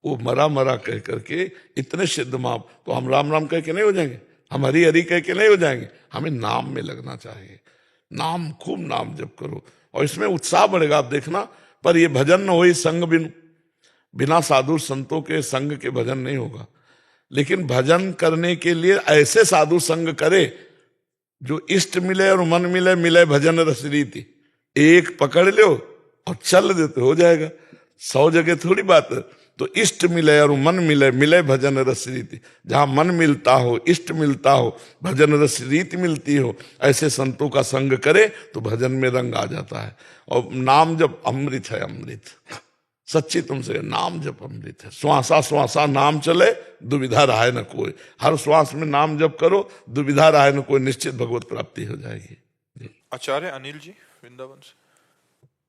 वो मरा मरा कह करके इतने सिद्ध माप। तो हम राम राम कह के नहीं हो जाएंगे, हम हरि हरि कह के नहीं हो जाएंगे, हमें नाम में लगना चाहिए। नाम, खूब नाम जप करो, और इसमें उत्साह बढ़ेगा। आप देखना, पर ये भजन न हो संग बिन, बिना साधु संतों के संग के भजन नहीं होगा। लेकिन भजन करने के लिए ऐसे साधु संग करे जो इष्ट मिले और मन मिले, मिले भजन रस रीति। एक पकड़ लो और चल देते, हो जाएगा। 100 जगह थोड़ी बात है। तो इष्ट मिले और मन मिले, मिले भजन रस रीति। जहां मन मिलता हो, इष्ट मिलता हो, भजन रस रीति मिलती हो, ऐसे संतों का संग करे तो भजन में रंग आ जाता है। और नाम जब अमृत है, अमृत सच्ची तुमसे, नाम जब अमृत है। श्वासा श्वासा नाम चले, दुविधा रहा न कोई। हर श्वास में नाम जप करो, दुविधा रहा न कोई, निश्चित भगवत प्राप्ति हो जाएगी। आचार्य अनिल जी वृंदावन से।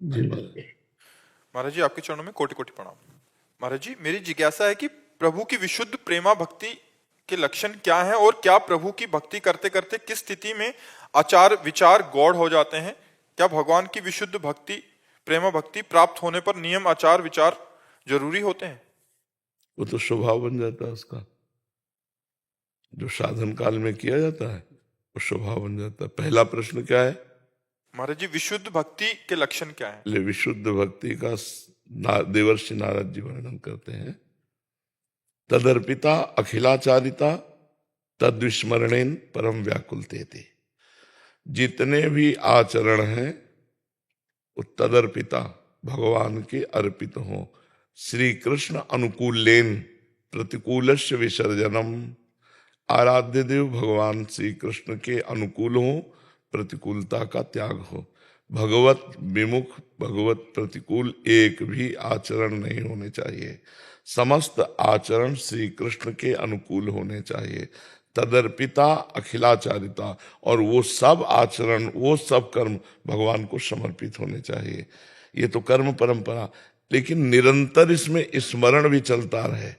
जी महाराज जी, आपके चरणों में कोटि कोटि प्रणाम। महाराज जी, मेरी जिज्ञासा है कि प्रभु की विशुद्ध प्रेमा भक्ति के लक्षण क्या हैं, और क्या प्रभु की भक्ति करते करते किस स्थिति में आचार विचार गौड़ हो जाते हैं? क्या भगवान की विशुद्ध भक्ति, प्रेमा भक्ति प्राप्त होने पर नियम आचार विचार जरूरी होते हैं? वो तो स्वभाव बन जाता है उसका। जो साधन काल में किया जाता है वो स्वभाव बन जाता है। पहला प्रश्न क्या है महाराज जी? विशुद्ध भक्ति के लक्षण क्या है? ले विशुद्ध भक्ति का देवर्षि नारद जी वर्णन करते हैं। तदर्पिता अखिलाचारिता तद्विस्मरणेन परम व्याकुलते थे। जितने भी आचरण हैं वो तदर्पिता, भगवान के अर्पित हो। श्री कृष्ण अनुकूलेन प्रतिकूलस्य विसर्जनम। आराध्य देव भगवान श्री कृष्ण के अनुकूल हो, प्रतिकूलता का त्याग हो। भगवत विमुख, भगवत प्रतिकूल एक भी आचरण नहीं होने चाहिए। समस्त आचरण श्री कृष्ण के अनुकूल होने चाहिए। तदर्पिता अखिलाचारिता, और वो सब आचरण, वो सब कर्म भगवान को समर्पित होने चाहिए। ये तो कर्म परंपरा, लेकिन निरंतर इसमें स्मरण भी चलता रहे।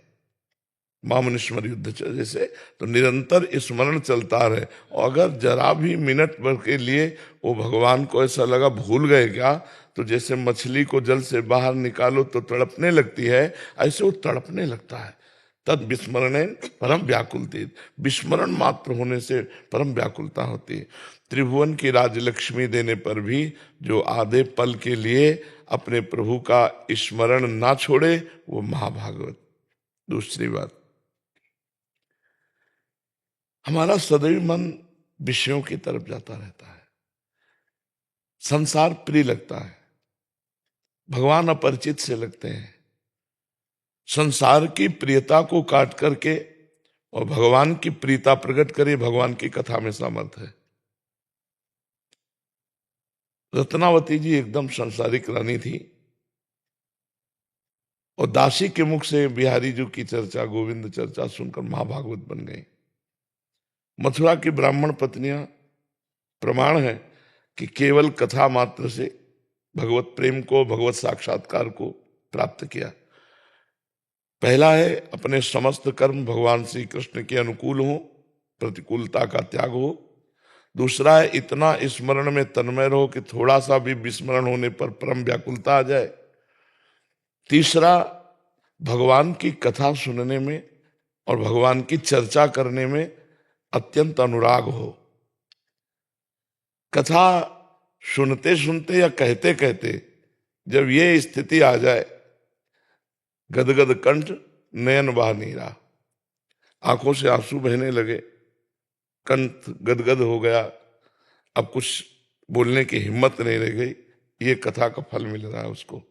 मामनिस्मर युद्ध जैसे, तो निरंतर स्मरण चलता रहे। और अगर जरा भी मिनट भर के लिए वो भगवान को ऐसा लगा भूल गए क्या, तो जैसे मछली को जल से बाहर निकालो तो तड़पने लगती है, ऐसे वो तड़पने लगता है। तद विस्मरण परम व्याकुलती, विस्मरण मात्र होने से परम व्याकुलता होती है। त्रिभुवन की राजलक्ष्मी देने पर भी जो आधे पल के लिए अपने प्रभु का स्मरण ना छोड़े, वो महाभागवत। दूसरी बात, हमारा सदैव मन विषयों की तरफ जाता रहता है, संसार प्रिय लगता है, भगवान अपरिचित से लगते हैं। संसार की प्रियता को काट करके और भगवान की प्रियता प्रकट करे, भगवान की कथा में सामर्थ है। रत्नावती जी एकदम संसारिक रानी थी, और दासी के मुख से बिहारी जी की चर्चा, गोविंद चर्चा सुनकर महाभागवत बन गई। मथुरा की ब्राह्मण पत्नियां प्रमाण है कि केवल कथा मात्र से भगवत प्रेम को, भगवत साक्षात्कार को प्राप्त किया। पहला है अपने समस्त कर्म भगवान श्री कृष्ण के अनुकूल हो, प्रतिकूलता का त्याग हो। दूसरा है इतना स्मरण में तन्मय रहो कि थोड़ा सा भी विस्मरण होने पर परम व्याकुलता आ जाए। तीसरा, भगवान की कथा सुनने में और भगवान की चर्चा करने में अत्यंत अनुराग हो। कथा सुनते सुनते या कहते कहते जब ये स्थिति आ जाए, गदगद कंठ नयन बहा नीरा, आंखों से आंसू बहने लगे, कंठ गदगद हो गया, अब कुछ बोलने की हिम्मत नहीं रह गई, ये कथा का फल मिल रहा है उसको।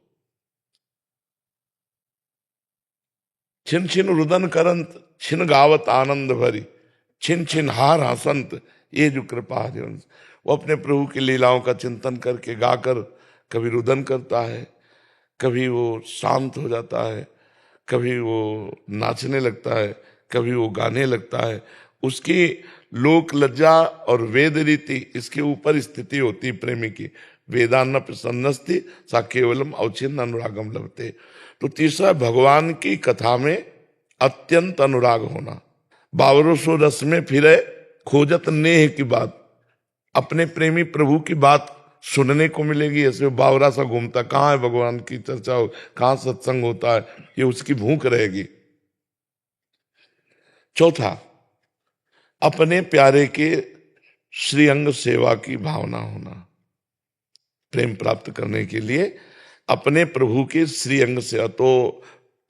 छिन छिन रुदन करंत, छिन गावत आनंद भरी, छिन छिन हार हसंत, ये जो कृपा हरिवंश। वो अपने प्रभु की लीलाओं का चिंतन करके गाकर कभी रुदन करता है, कभी वो शांत हो जाता है, कभी वो नाचने लगता है, कभी वो गाने लगता है। उसकी लोक लज्जा और वेद रीति इसके ऊपर स्थिति होती प्रेमी की। वेदान्न प्रसन्नस्ति सा केवलम अवचिन्न अनुरागम लभते। तो तीसरा, भगवान की कथा में अत्यंत अनुराग होना। बावरो सो रस में फिरे खोजत नेह की बात। अपने प्रेमी प्रभु की बात सुनने को मिलेगी, ऐसे बावरा सा घूमता, कहाँ है भगवान की चर्चा हो, कहाँ सत्संग होता है, ये उसकी भूख रहेगी। चौथा, अपने प्यारे के श्रीअंग सेवा की भावना होना। प्रेम प्राप्त करने के लिए अपने प्रभु के श्रीअंग सेवा, तो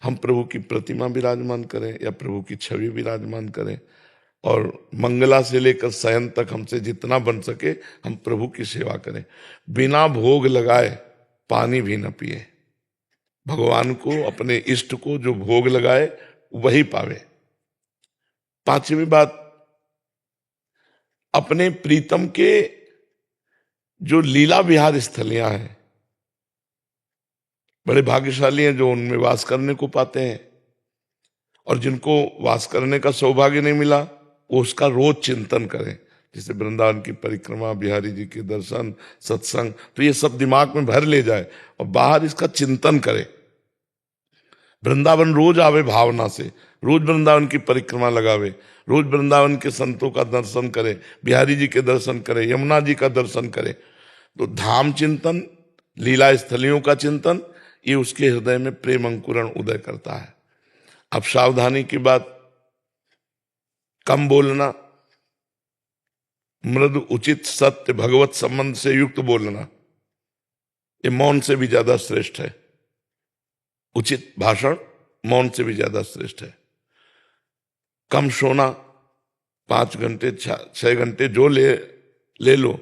हम प्रभु की प्रतिमा विराजमान करें या प्रभु की छवि विराजमान करें, और मंगला से लेकर शयन तक हमसे जितना बन सके हम प्रभु की सेवा करें। बिना भोग लगाए पानी भी न पिए। भगवान को, अपने इष्ट को जो भोग लगाए वही पावे। पांचवी बात, अपने प्रीतम के जो लीला विहार स्थलियां हैं, बड़े भाग्यशाली हैं जो उनमें वास करने को पाते हैं, और जिनको वास करने का सौभाग्य नहीं मिला वो उसका रोज चिंतन करें। जैसे वृंदावन की परिक्रमा, बिहारी जी के दर्शन, सत्संग, तो ये सब दिमाग में भर ले जाए और बाहर इसका चिंतन करे। वृंदावन रोज आवे भावना से, रोज वृंदावन की परिक्रमा लगावे, रोज वृंदावन के संतों का दर्शन करे, बिहारी जी के दर्शन करे, यमुना जी का दर्शन करे। तो धाम चिंतन, लीला स्थलियों का चिंतन, ये उसके हृदय में प्रेम अंकुरण उदय करता है। अब सावधानी की बात, कम बोलना, मृदु उचित सत्य भगवत संबंध से युक्त बोलना, ये मौन से भी ज्यादा श्रेष्ठ है। उचित भाषण मौन से भी ज्यादा श्रेष्ठ है। कम सोना, 5 घंटे 6 घंटे जो ले लो,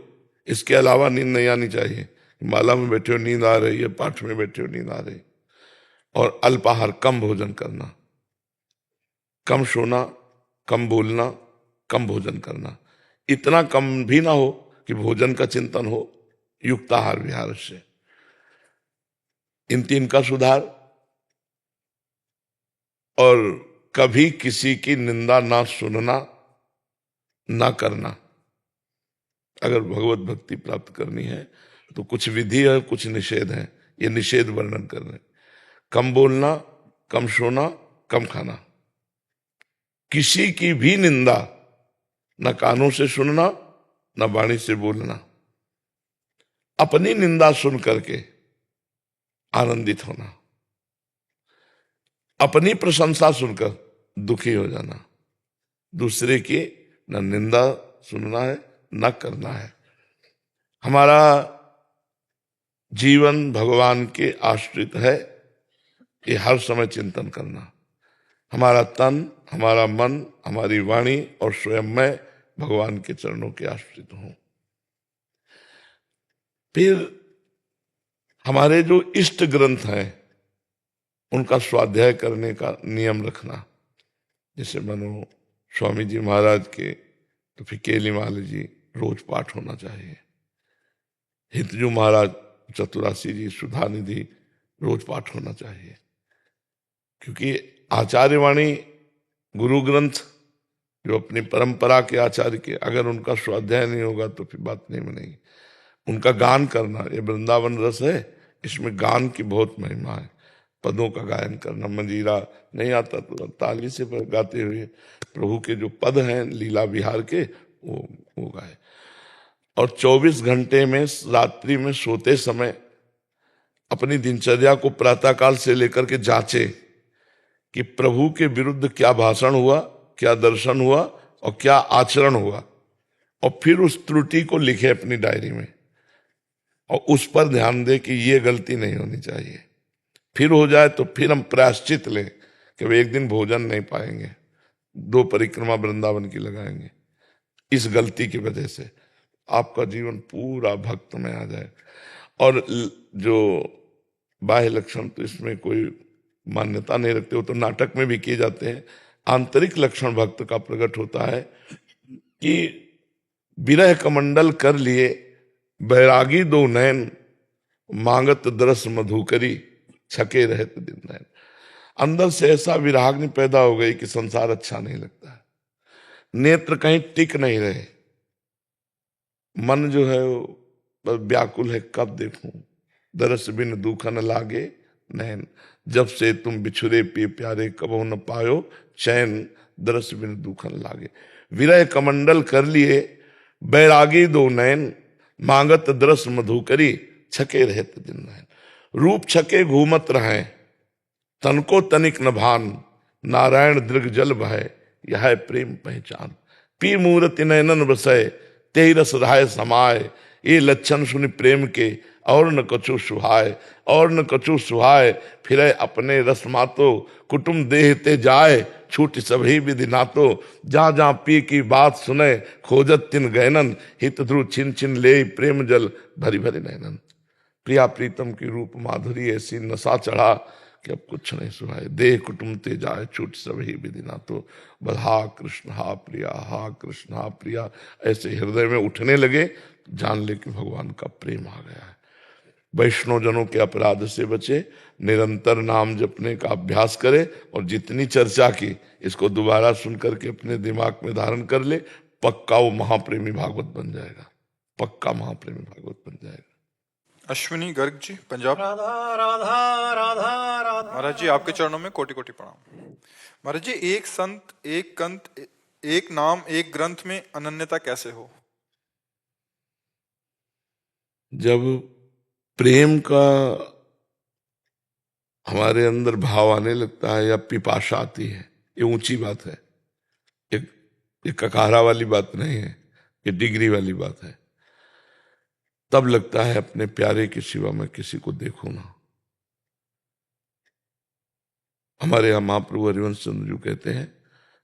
इसके अलावा नींद नहीं आनी चाहिए। माला में बैठे हो नींद आ रही है, पाठ में बैठे हो नींद आ रही। और अल्पाहार, कम भोजन करना, कम सोना, कम बोलना, कम भोजन करना। इतना कम भी ना हो कि भोजन का चिंतन हो, युक्ताहार विहार से। इन 3 का सुधार। और कभी किसी की निंदा ना सुनना, ना करना। अगर भगवत भक्ति प्राप्त करनी है तो कुछ विधि है, कुछ निषेध है, ये निषेध वर्णन कर रहे हैं। कम बोलना, कम सोना, कम खाना। किसी की भी निंदा न कानों से सुनना, न वाणी से बोलना। अपनी निंदा सुन करके आनंदित होना, अपनी प्रशंसा सुनकर दुखी हो जाना। दूसरे की न निंदा सुनना है, न करना है। हमारा जीवन भगवान के आश्रित है, ये हर समय चिंतन करना। हमारा तन, हमारा मन, हमारी वाणी और स्वयं मैं भगवान के चरणों के आश्रित हूं। फिर हमारे जो इष्ट ग्रंथ हैं उनका स्वाध्याय करने का नियम रखना। जैसे मानो स्वामी जी महाराज के, तो फिर केलीमाल जी रोज पाठ होना चाहिए। हितजू महाराज, चतुरासी जी, सुधानिधि रोज पाठ होना चाहिए। क्योंकि आचार्यवाणी, गुरु ग्रंथ जो अपनी परंपरा के आचार्य के, अगर उनका स्वाध्याय नहीं होगा तो फिर बात नहीं बनेगी। उनका गान करना, ये वृंदावन रस है, इसमें गान की बहुत महिमा है। पदों का गायन करना, मंजीरा नहीं आता तो ताली से गाते हुए प्रभु के जो पद हैं लीला विहार के वो गाए। और 24 घंटे में रात्रि में सोते समय अपनी दिनचर्या को प्रातःकाल से लेकर के जांचे कि प्रभु के विरुद्ध क्या भाषण हुआ, क्या दर्शन हुआ और क्या आचरण हुआ, और फिर उस त्रुटि को लिखे अपनी डायरी में और उस पर ध्यान दे कि ये गलती नहीं होनी चाहिए। फिर हो जाए तो फिर हम प्रायश्चित लें कि वे एक दिन भोजन नहीं पाएंगे, 2 परिक्रमा वृंदावन की लगाएंगे इस गलती की वजह से। आपका जीवन पूरा भक्त में आ जाए। और जो बाह्य लक्षण तो इसमें कोई मान्यता नहीं रखते, हो तो नाटक में भी किए जाते हैं। आंतरिक लक्षण भक्त का प्रकट होता है कि विरह कमंडल कर लिए बैरागी 2 नयन, मांगत दरस मधुकरी छके रहत दिन नयन। अंदर से ऐसा विराग्नि पैदा हो गई कि संसार अच्छा नहीं लगता है, नेत्र कहीं टिक नहीं रहे, मन जो है वो व्याकुल है, कब देखूं, दरस बिन दुखन लागे नैन, जब से तुम बिछुरे पिए प्यारे कबो न पायो चैन, दरस बिन दुखन लागे। विरह कमंडल कर लिए बैरागी 2 नयन, मांगत दरस मधुकरी छके रहत दिन नयन। रूप छके घूमत रहे, तनको तनिक न भान, नारायण दृग जल बहे, यह है प्रेम पहचान। पी मूर्ति नयनन बसय, तेहि रस रहाय समाय, ये लक्षण सुनि प्रेम के, और न कछु सुहाय, और न कछु सुहाय, फिर अपने रस मातो, कुटुम देह ते जाय, छूट सभी विधि नातो, जहाँ जहाँ पी की बात सुने, खोजत तिन गैनन, हित ध्रुव छिन छिन ले प्रेम जल भरी भरी नैनन। प्रिया प्रीतम की रूप माधुरी ऐसी नशा चढ़ा कि अब कुछ नहीं सुहाए, देह कुटुम ते जाए, छूट सभी विधि नातो, बल हा कृष्ण हा प्रिया, हा कृष्ण हा प्रिया ऐसे हृदय में उठने लगे, जान ले कि भगवान का प्रेम आ गया है। वैष्णव जनों के अपराध से बचे, निरंतर नाम जपने का अभ्यास करे, और जितनी चर्चा की इसको दोबारा सुन करके अपने दिमाग में धारण कर ले, पक्का वो महाप्रेमी भागवत बन जाएगा, पक्का महाप्रेमी भागवत बन जाएगा। अश्विनी गर्ग जी, पंजाब। राधा राधा राधा राधा। महाराज जी आपके चरणों में कोटि कोटि प्रणाम। महाराज जी, एक संत एक कंत एक नाम एक ग्रंथ में अनन्यता कैसे हो? जब प्रेम का हमारे अंदर भाव आने लगता है या पिपाशा आती है, ये ऊंची बात है, ये ककारा वाली बात नहीं है, ये डिग्री वाली बात है। तब लगता है अपने प्यारे के सिवा मैं किसी को देखूं ना। हमारे यहाँ महाप्रभु हरिवंश चंद्र जी कहते हैं,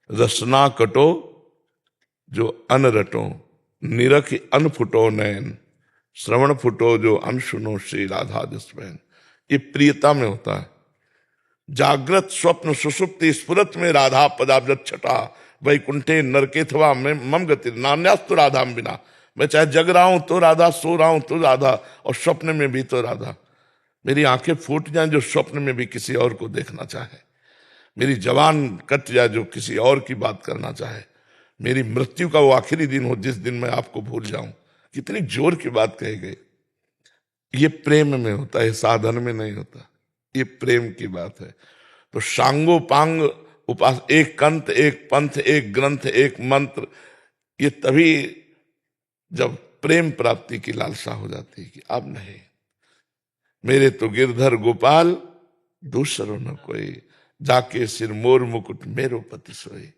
रसना कटो जो अन रटो, निरख अन फुटो नयन, श्रवण फुटो जो अन सुनो श्री राधा जस बहन। ये प्रियता में होता है। जागृत स्वप्न सुषुप्ति स्फुरत में राधा पदाब्जत छटा, वैकुंठे नरकेथवा में मम गति नान्यास्तु राधा बिना। मैं चाहे जग रहा हूं तो राधा, सो रहा हूं तो राधा, और स्वप्न में भी तो राधा। मेरी आंखें फूट जाएं जो स्वप्न में भी किसी और को देखना चाहे, मेरी जवान कट जाए जो किसी और की बात करना चाहे, मेरी मृत्यु का वो आखिरी दिन हो जिस दिन मैं आपको भूल जाऊं। कितनी जोर की बात कही गई। ये प्रेम में होता है, साधन में नहीं होता, ये प्रेम की बात है। तो सांगो पांग उपास, एक कंत एक पंथ एक ग्रंथ एक मंत्र, ये तभी जब प्रेम प्राप्ति की लालसा हो जाती है कि अब नहीं, मेरे तो गिरधर गोपाल दूसरो न कोई, जाके सिर मोर मुकुट मेरो पति सोई।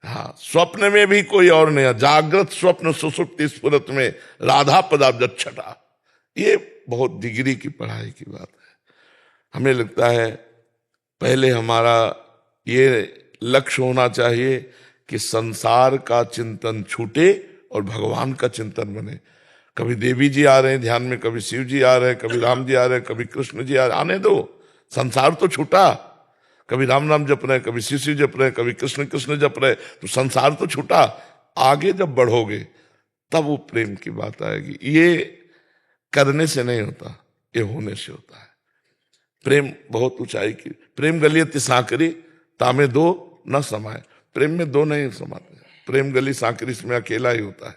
हाँ, स्वप्न में भी कोई और नहीं, जागृत स्वप्न सुसुप्ति स्फुरत में राधा पदाब्जत छटा। ये बहुत डिग्री की पढ़ाई की बात है। हमें लगता है पहले हमारा ये लक्ष्य होना चाहिए कि संसार का चिंतन छूटे और भगवान का चिंतन बने। कभी देवी जी आ रहे हैं ध्यान में, कभी शिव जी आ रहे हैं, कभी राम जी आ रहे हैं, कभी कृष्ण जी आ रहे हैं, आने दो, संसार तो छूटा। कभी राम राम जप रहे हैं, कभी शिव शिव जप रहे हैं, कभी कृष्ण कृष्ण जप रहे हैं, तो संसार तो छूटा। आगे जब बढ़ोगे तब वो प्रेम की बात आएगी। ये करने से नहीं होता, ये होने से होता है। प्रेम बहुत ऊंचाई की, प्रेम गलियत सांकरी तामे दो न समाये। प्रेम में दो नहीं समाते, प्रेम गली सांकरी इसमें अकेला ही होता है।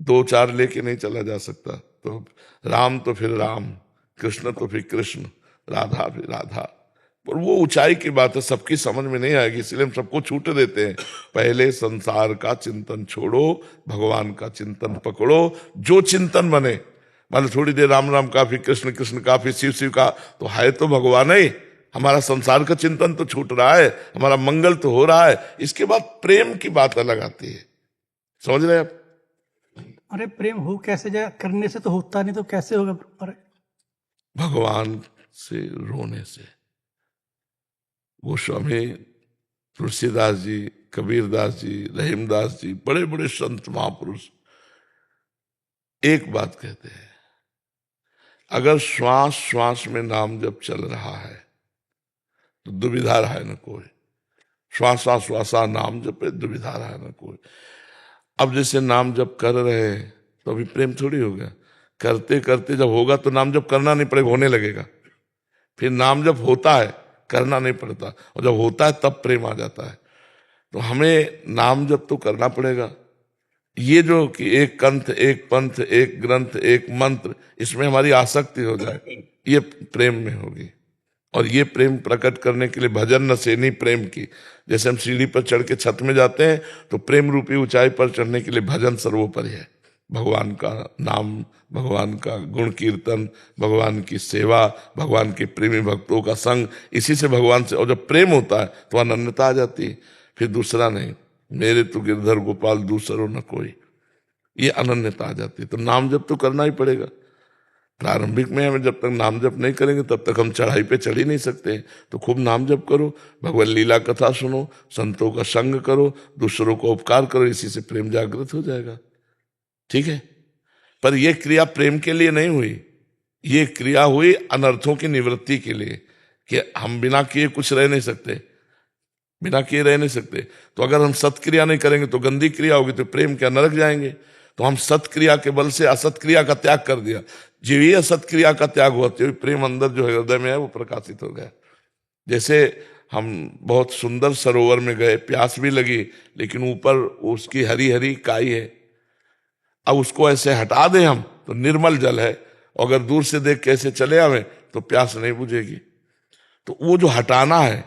दो चार लेके नहीं चला जा सकता। तो राम तो फिर राम, कृष्ण तो फिर कृष्ण, राधा फिर राधा। पर वो ऊंचाई की बात है, सबकी समझ में नहीं आएगी, इसलिए हम सबको छूट देते हैं। पहले संसार का चिंतन छोड़ो, भगवान का चिंतन पकड़ो, जो चिंतन बने। मतलब थोड़ी देर राम राम काफी, कृष्ण कृष्ण काफी, शिव शिव का, तो है तो भगवान ही। हमारा संसार का चिंतन तो छूट रहा है, हमारा मंगल तो हो रहा है। इसके बाद प्रेम की बात अलग आती है, समझ रहे हैं आप? अरे प्रेम हो कैसे जाए, करने से तो होता नहीं, तो कैसे होगा? अरे भगवान से रोने से। गोस्वामी तुलसीदास जी, कबीरदास जी, रहीमदास जी, बड़े बड़े संत महापुरुष एक बात कहते हैं, अगर श्वास श्वास में नाम जब चल रहा है तो दुविधा रहा है न कोई। श्वासा श्वासा नाम जपे, दुविधा रहा है न कोई। अब जैसे नाम जप कर रहे हैं तो अभी प्रेम थोड़ी होगा, करते करते जब होगा तो नाम जप करना नहीं पड़ेगा, होने लगेगा। फिर नाम जप होता है, करना नहीं पड़ता, और जब होता है तब प्रेम आ जाता है। तो हमें नाम जप तो करना पड़ेगा। ये जो कि एक कंठ, एक पंथ, एक ग्रंथ, एक मंत्र, इसमें हमारी आसक्ति हो जाए, ये प्रेम में होगी। और ये प्रेम प्रकट करने के लिए भजन नसेनी प्रेम की। जैसे हम सीढ़ी पर चढ़ के छत में जाते हैं तो प्रेम रूपी ऊंचाई पर चढ़ने के लिए भजन सर्वोपरि है। भगवान का नाम, भगवान का गुण कीर्तन, भगवान की सेवा, भगवान के प्रेमी भक्तों का संग, इसी से भगवान से। और जब प्रेम होता है तो अनन्यता आ जाती है, फिर दूसरा नहीं, मेरे तो गिरधर गोपाल दूसरो न कोई, ये अनन्यता आ जाती है। तो नाम जप तो करना ही पड़ेगा। प्रारंभिक में हमें जब तक नाम जप नहीं करेंगे तब तक हम चढ़ाई पे चढ़ ही नहीं सकते। तो खूब नाम जप करो, भगवत लीला कथा सुनो, संतों का संग करो, दूसरों को उपकार करो, इसी से प्रेम जागृत हो जाएगा। ठीक है, पर यह क्रिया प्रेम के लिए नहीं हुई, ये क्रिया हुई अनर्थों की निवृत्ति के लिए, कि हम बिना किए कुछ रह नहीं सकते, बिना किए रह नहीं सकते। तो अगर हम सत्क्रिया नहीं करेंगे तो गंदी क्रिया होगी, तो प्रेम क्या नरक जाएंगे। तो हम सत्क्रिया के बल से असत्क्रिया का त्याग कर दिया। जो ये असत्क्रिया का त्याग हुआ तो प्रेम अंदर जो हृदय में है वो प्रकाशित हो गया। जैसे हम बहुत सुंदर सरोवर में गए, प्यास भी लगी, लेकिन ऊपर उसकी हरी हरी काई है, अब उसको ऐसे हटा दें हम तो निर्मल जल है, और अगर दूर से देख के ऐसे चले आवे तो प्यास नहीं बुझेगी। तो वो जो हटाना है,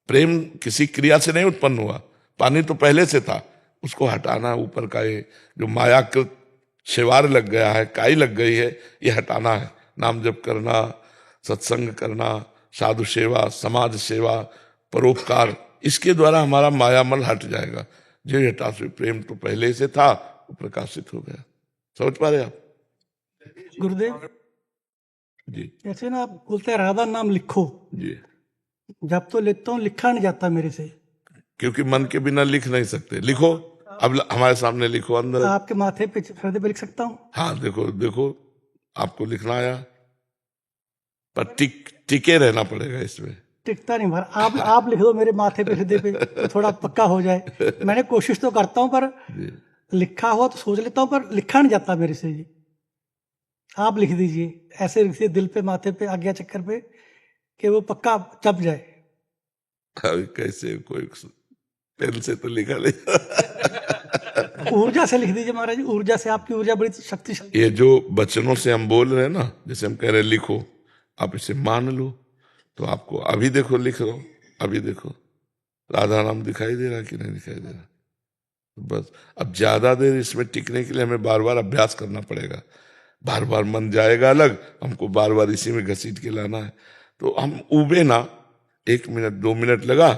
प्रेम किसी क्रिया से नहीं उत्पन्न हुआ, पानी तो पहले से था, उसको हटाना है। ऊपर का ये जो मायाकृत शेवार लग गया है, काई लग गई है, ये हटाना है। नाम जप करना, सत्संग करना, साधु सेवा, समाज सेवा, परोपकार, इसके द्वारा हमारा मायामल हट जाएगा। जो हटा से प्रेम तो पहले से था, वो प्रकाशित हो गया। समझ पा रहे आप? गुरुदेव जी जैसे ना आप बोलते हैं राधा नाम लिखो, जी। जब तो लेता हूँ लिखा नहीं जाता मेरे से। क्योंकि मन के बिना लिख नहीं सकते। लिखो, अब हमारे सामने लिखो अंदर। आपके माथे पे, हृदय पे लिख सकता हूँ? हाँ देखो देखो, आपको लिखना आया, पर टिके रहना पड़ेगा इसमें। टिकता नहीं भर। आप लिख दो मेरे माथे पे, हृदय पे, तो थोड़ा पक्का हो जाए। मैंने कोशिश तो करता हूँ, पर लिखा हुआ तो सोच लेता हूँ, पर लिखा नहीं जाता मेरे से जी। आप लिख दीजिए, ऐसे लिखिए दिल पे, माथे पे, आज्ञा चक्कर पे, कि वो पक्का चप जाए। अभी कैसे, कोई पेन से तो लिखा नहीं। ऊर्जा से लिख दीजिए महाराज, ऊर्जा से। आपकी ऊर्जा बड़ी शक्तिशाली। ये जो वचनों से हम बोल रहे हैं ना, जैसे हम कह रहे हैं लिखो, आप इसे मान लो, तो आपको अभी देखो लिख रहा हूं, अभी देखो राधा नाम दिखाई दे रहा कि नहीं दिखाई दे रहा। बस अब ज्यादा देर इसमें टिकने के लिए हमें बार बार अभ्यास करना पड़ेगा। बार बार मन जाएगा अलग, हमको बार बार इसी में घसीट के लाना है। तो हम उबे ना, 1 मिनट 2 मिनट लगा,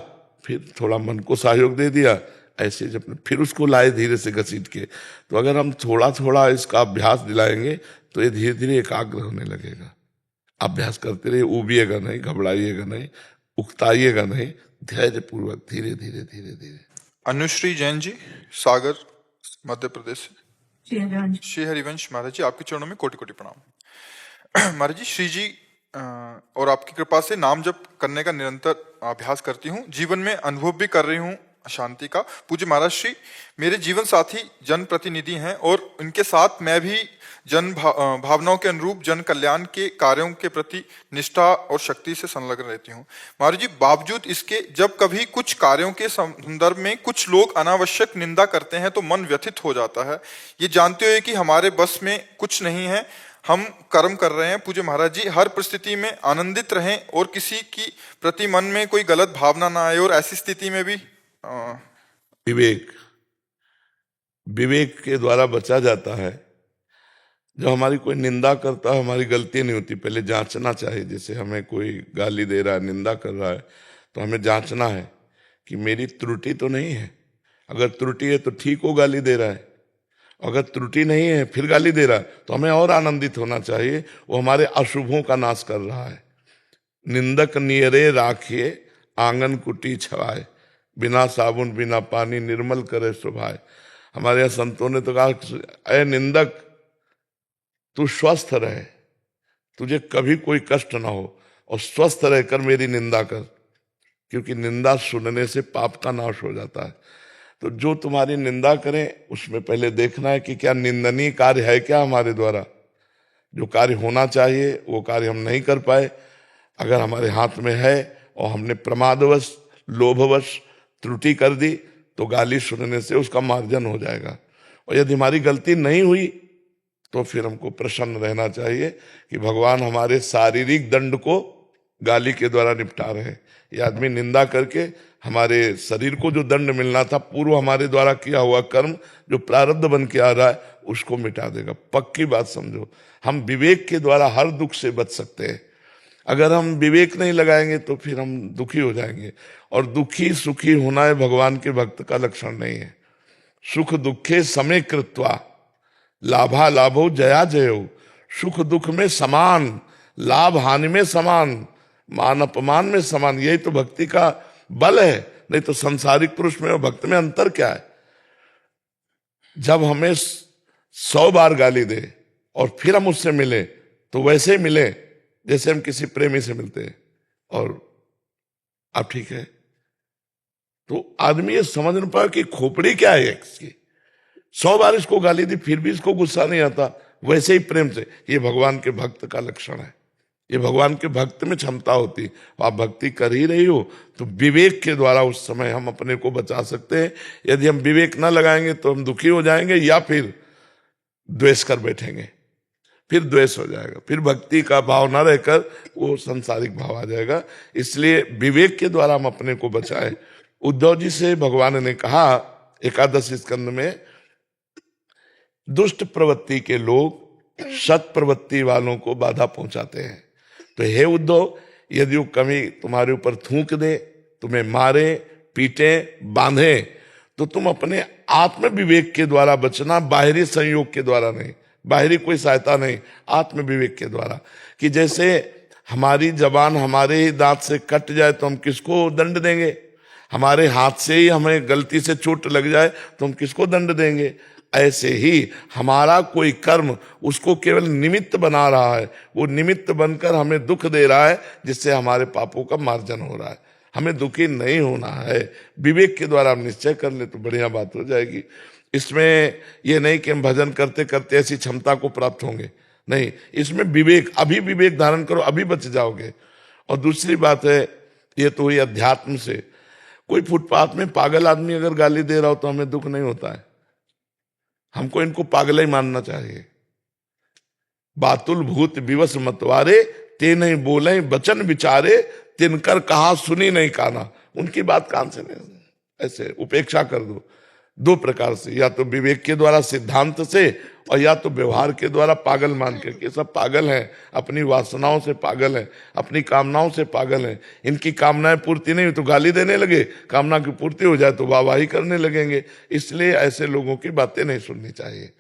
फिर थोड़ा मन को सहयोग दे दिया, ऐसे जब फिर उसको लाए धीरे से घसीट के। तो अगर हम थोड़ा थोड़ा इसका अभ्यास दिलाएंगे तो ये धीरे धीरे एकाग्र होने लगेगा। अभ्यास करते रहिए, उबिएगा नहीं, घबराइएगा नहीं, उकताइएगा नहीं, धैर्य पूर्वक धीरे धीरे धीरे धीरे। अनुश्री जैन जी, सागर, मध्य प्रदेश से। श्री हरिवंश महाराज जी, आपके चरणों में कोटि कोटि प्रणाम। महाराज जी, श्री जी और आपकी कृपा से नाम जप करने का निरंतर अभ्यास करती हूँ, जीवन में अनुभव भी कर रही हूँ शांति का। पूज्य महाराज श्री मेरे जीवन साथी जनप्रतिनिधि हैं और इनके साथ मैं भी भावनाओं के अनुरूप जन कल्याण के कार्यों के प्रति निष्ठा और शक्ति से संलग्न रहती हूँ। महाराज जी, बावजूद इसके जब कभी कुछ कार्यों के संदर्भ में कुछ लोग अनावश्यक निंदा करते हैं तो मन व्यथित हो जाता है, ये जानते हुए कि हमारे बस में कुछ नहीं है, हम कर्म कर रहे हैं। पूज्य महाराज जी, हर परिस्थिति में आनंदित रहें और किसी की प्रति मन में कोई गलत भावना ना आए, और ऐसी स्थिति में भी विवेक के द्वारा बचा जाता है। जब हमारी कोई निंदा करता है, हमारी गलती नहीं होती, पहले जांचना चाहिए। जैसे हमें कोई गाली दे रहा है, निंदा कर रहा है, तो हमें जांचना है कि मेरी त्रुटि तो नहीं है। अगर त्रुटि है तो ठीक हो, गाली दे रहा है। अगर त्रुटि नहीं है फिर गाली दे रहा है, तो हमें और आनंदित होना चाहिए, वो हमारे अशुभों का नाश कर रहा है। निंदक नियरे राखिए आंगन कुटी छवाए, बिना साबुन बिना पानी निर्मल करे सुभाए। हमारे यहाँ संतों ने तो कहा, अरे निंदक तू स्वस्थ रहे, तुझे कभी कोई कष्ट ना हो, और स्वस्थ रहकर मेरी निंदा कर, क्योंकि निंदा सुनने से पाप का नाश हो जाता है। तो जो तुम्हारी निंदा करें उसमें पहले देखना है कि क्या निंदनीय कार्य है क्या हमारे द्वारा। जो कार्य होना चाहिए वो कार्य हम नहीं कर पाए, अगर हमारे हाथ में है और हमने प्रमादवश लोभवश त्रुटि कर दी, तो गाली सुनने से उसका मार्जन हो जाएगा। और यदि हमारी गलती नहीं हुई तो फिर हमको प्रसन्न रहना चाहिए कि भगवान हमारे शारीरिक दंड को गाली के द्वारा निपटा रहे हैं। ये आदमी निंदा करके हमारे शरीर को जो दंड मिलना था, पूर्व हमारे द्वारा किया हुआ कर्म जो प्रारब्ध बन के आ रहा है, उसको मिटा देगा। पक्की बात समझो, हम विवेक के द्वारा हर दुख से बच सकते हैं। अगर हम विवेक नहीं लगाएंगे तो फिर हम दुखी हो जाएंगे, और दुखी सुखी होना है भगवान के भक्त का लक्षण नहीं है। सुख दुखे समे कृत्वा लाभा लाभो जया जयो, सुख दुख में समान, लाभ हानि में समान, मान अपमान में समान। यही तो भक्ति का बल है, नहीं तो संसारिक पुरुष में और भक्त में अंतर क्या है। जब हमें 100 बार गाली दे और फिर हम उससे मिले, तो वैसे ही मिले जैसे हम किसी प्रेमी से मिलते हैं, और आप ठीक है, तो आदमी ये समझ नहीं पाया कि खोपड़ी क्या है इसकी। 100 बार इसको गाली दी फिर भी इसको गुस्सा नहीं आता, वैसे ही प्रेम से। ये भगवान के भक्त का लक्षण है, ये भगवान के भक्त में क्षमता होती है। आप भक्ति कर ही रही हो तो विवेक के द्वारा उस समय हम अपने को बचा सकते हैं। यदि हम विवेक न लगाएंगे तो हम दुखी हो जाएंगे, या फिर द्वेष कर बैठेंगे, फिर द्वेष हो जाएगा, फिर भक्ति का भाव ना रहकर वो सांसारिक भाव आ जाएगा। इसलिए विवेक के द्वारा हम अपने को बचाएं। उद्धव जी से भगवान ने कहा एकादश स्कंद में, दुष्ट प्रवृत्ति के लोग सत प्रवृत्ति वालों को बाधा पहुंचाते हैं। तो हे उद्धव, यदि वो कभी तुम्हारे ऊपर थूक दे, तुम्हें मारे पीटे बांधे, तो तुम अपने आत्म विवेक के द्वारा बचना, बाहरी संयोग के द्वारा नहीं, बाहरी कोई सहायता नहीं, आत्म विवेक के द्वारा। कि जैसे हमारी जबान हमारे ही दांत से कट जाए तो हम किसको दंड देंगे, हमारे हाथ से ही हमें गलती से चोट लग जाए तो हम किसको दंड देंगे। ऐसे ही हमारा कोई कर्म उसको केवल निमित्त बना रहा है, वो निमित्त बनकर हमें दुख दे रहा है, जिससे हमारे पापों का मार्जन हो रहा है। हमें दुखी नहीं होना है, विवेक के द्वारा हम निश्चय कर ले तो बढ़िया बात हो जाएगी। इसमें ये नहीं कि हम भजन करते करते ऐसी क्षमता को प्राप्त होंगे, नहीं, इसमें विवेक, अभी विवेक धारण करो, अभी बच जाओगे। और दूसरी बात है, ये तो हुई अध्यात्म से। कोई फुटपाथ में पागल आदमी अगर गाली दे रहा हो तो हमें दुख नहीं होता है, हमको इनको पागल ही मानना चाहिए। बातुल भूत विवश मतवारे, ते नहीं बोले बचन विचारे, तिनकर कहा सुनी नहीं काना। उनकी बात कान से नहीं, ऐसे उपेक्षा कर दो। दो प्रकार से, या तो विवेक के द्वारा सिद्धांत से, और या तो व्यवहार के द्वारा पागल मान के, कि सब पागल हैं, अपनी वासनाओं से पागल हैं, अपनी कामनाओं से पागल हैं। इनकी कामनाएं पूर्ति नहीं हुई तो गाली देने लगे, कामना की पूर्ति हो जाए तो वाहवाही करने लगेंगे। इसलिए ऐसे लोगों की बातें नहीं सुननी चाहिए।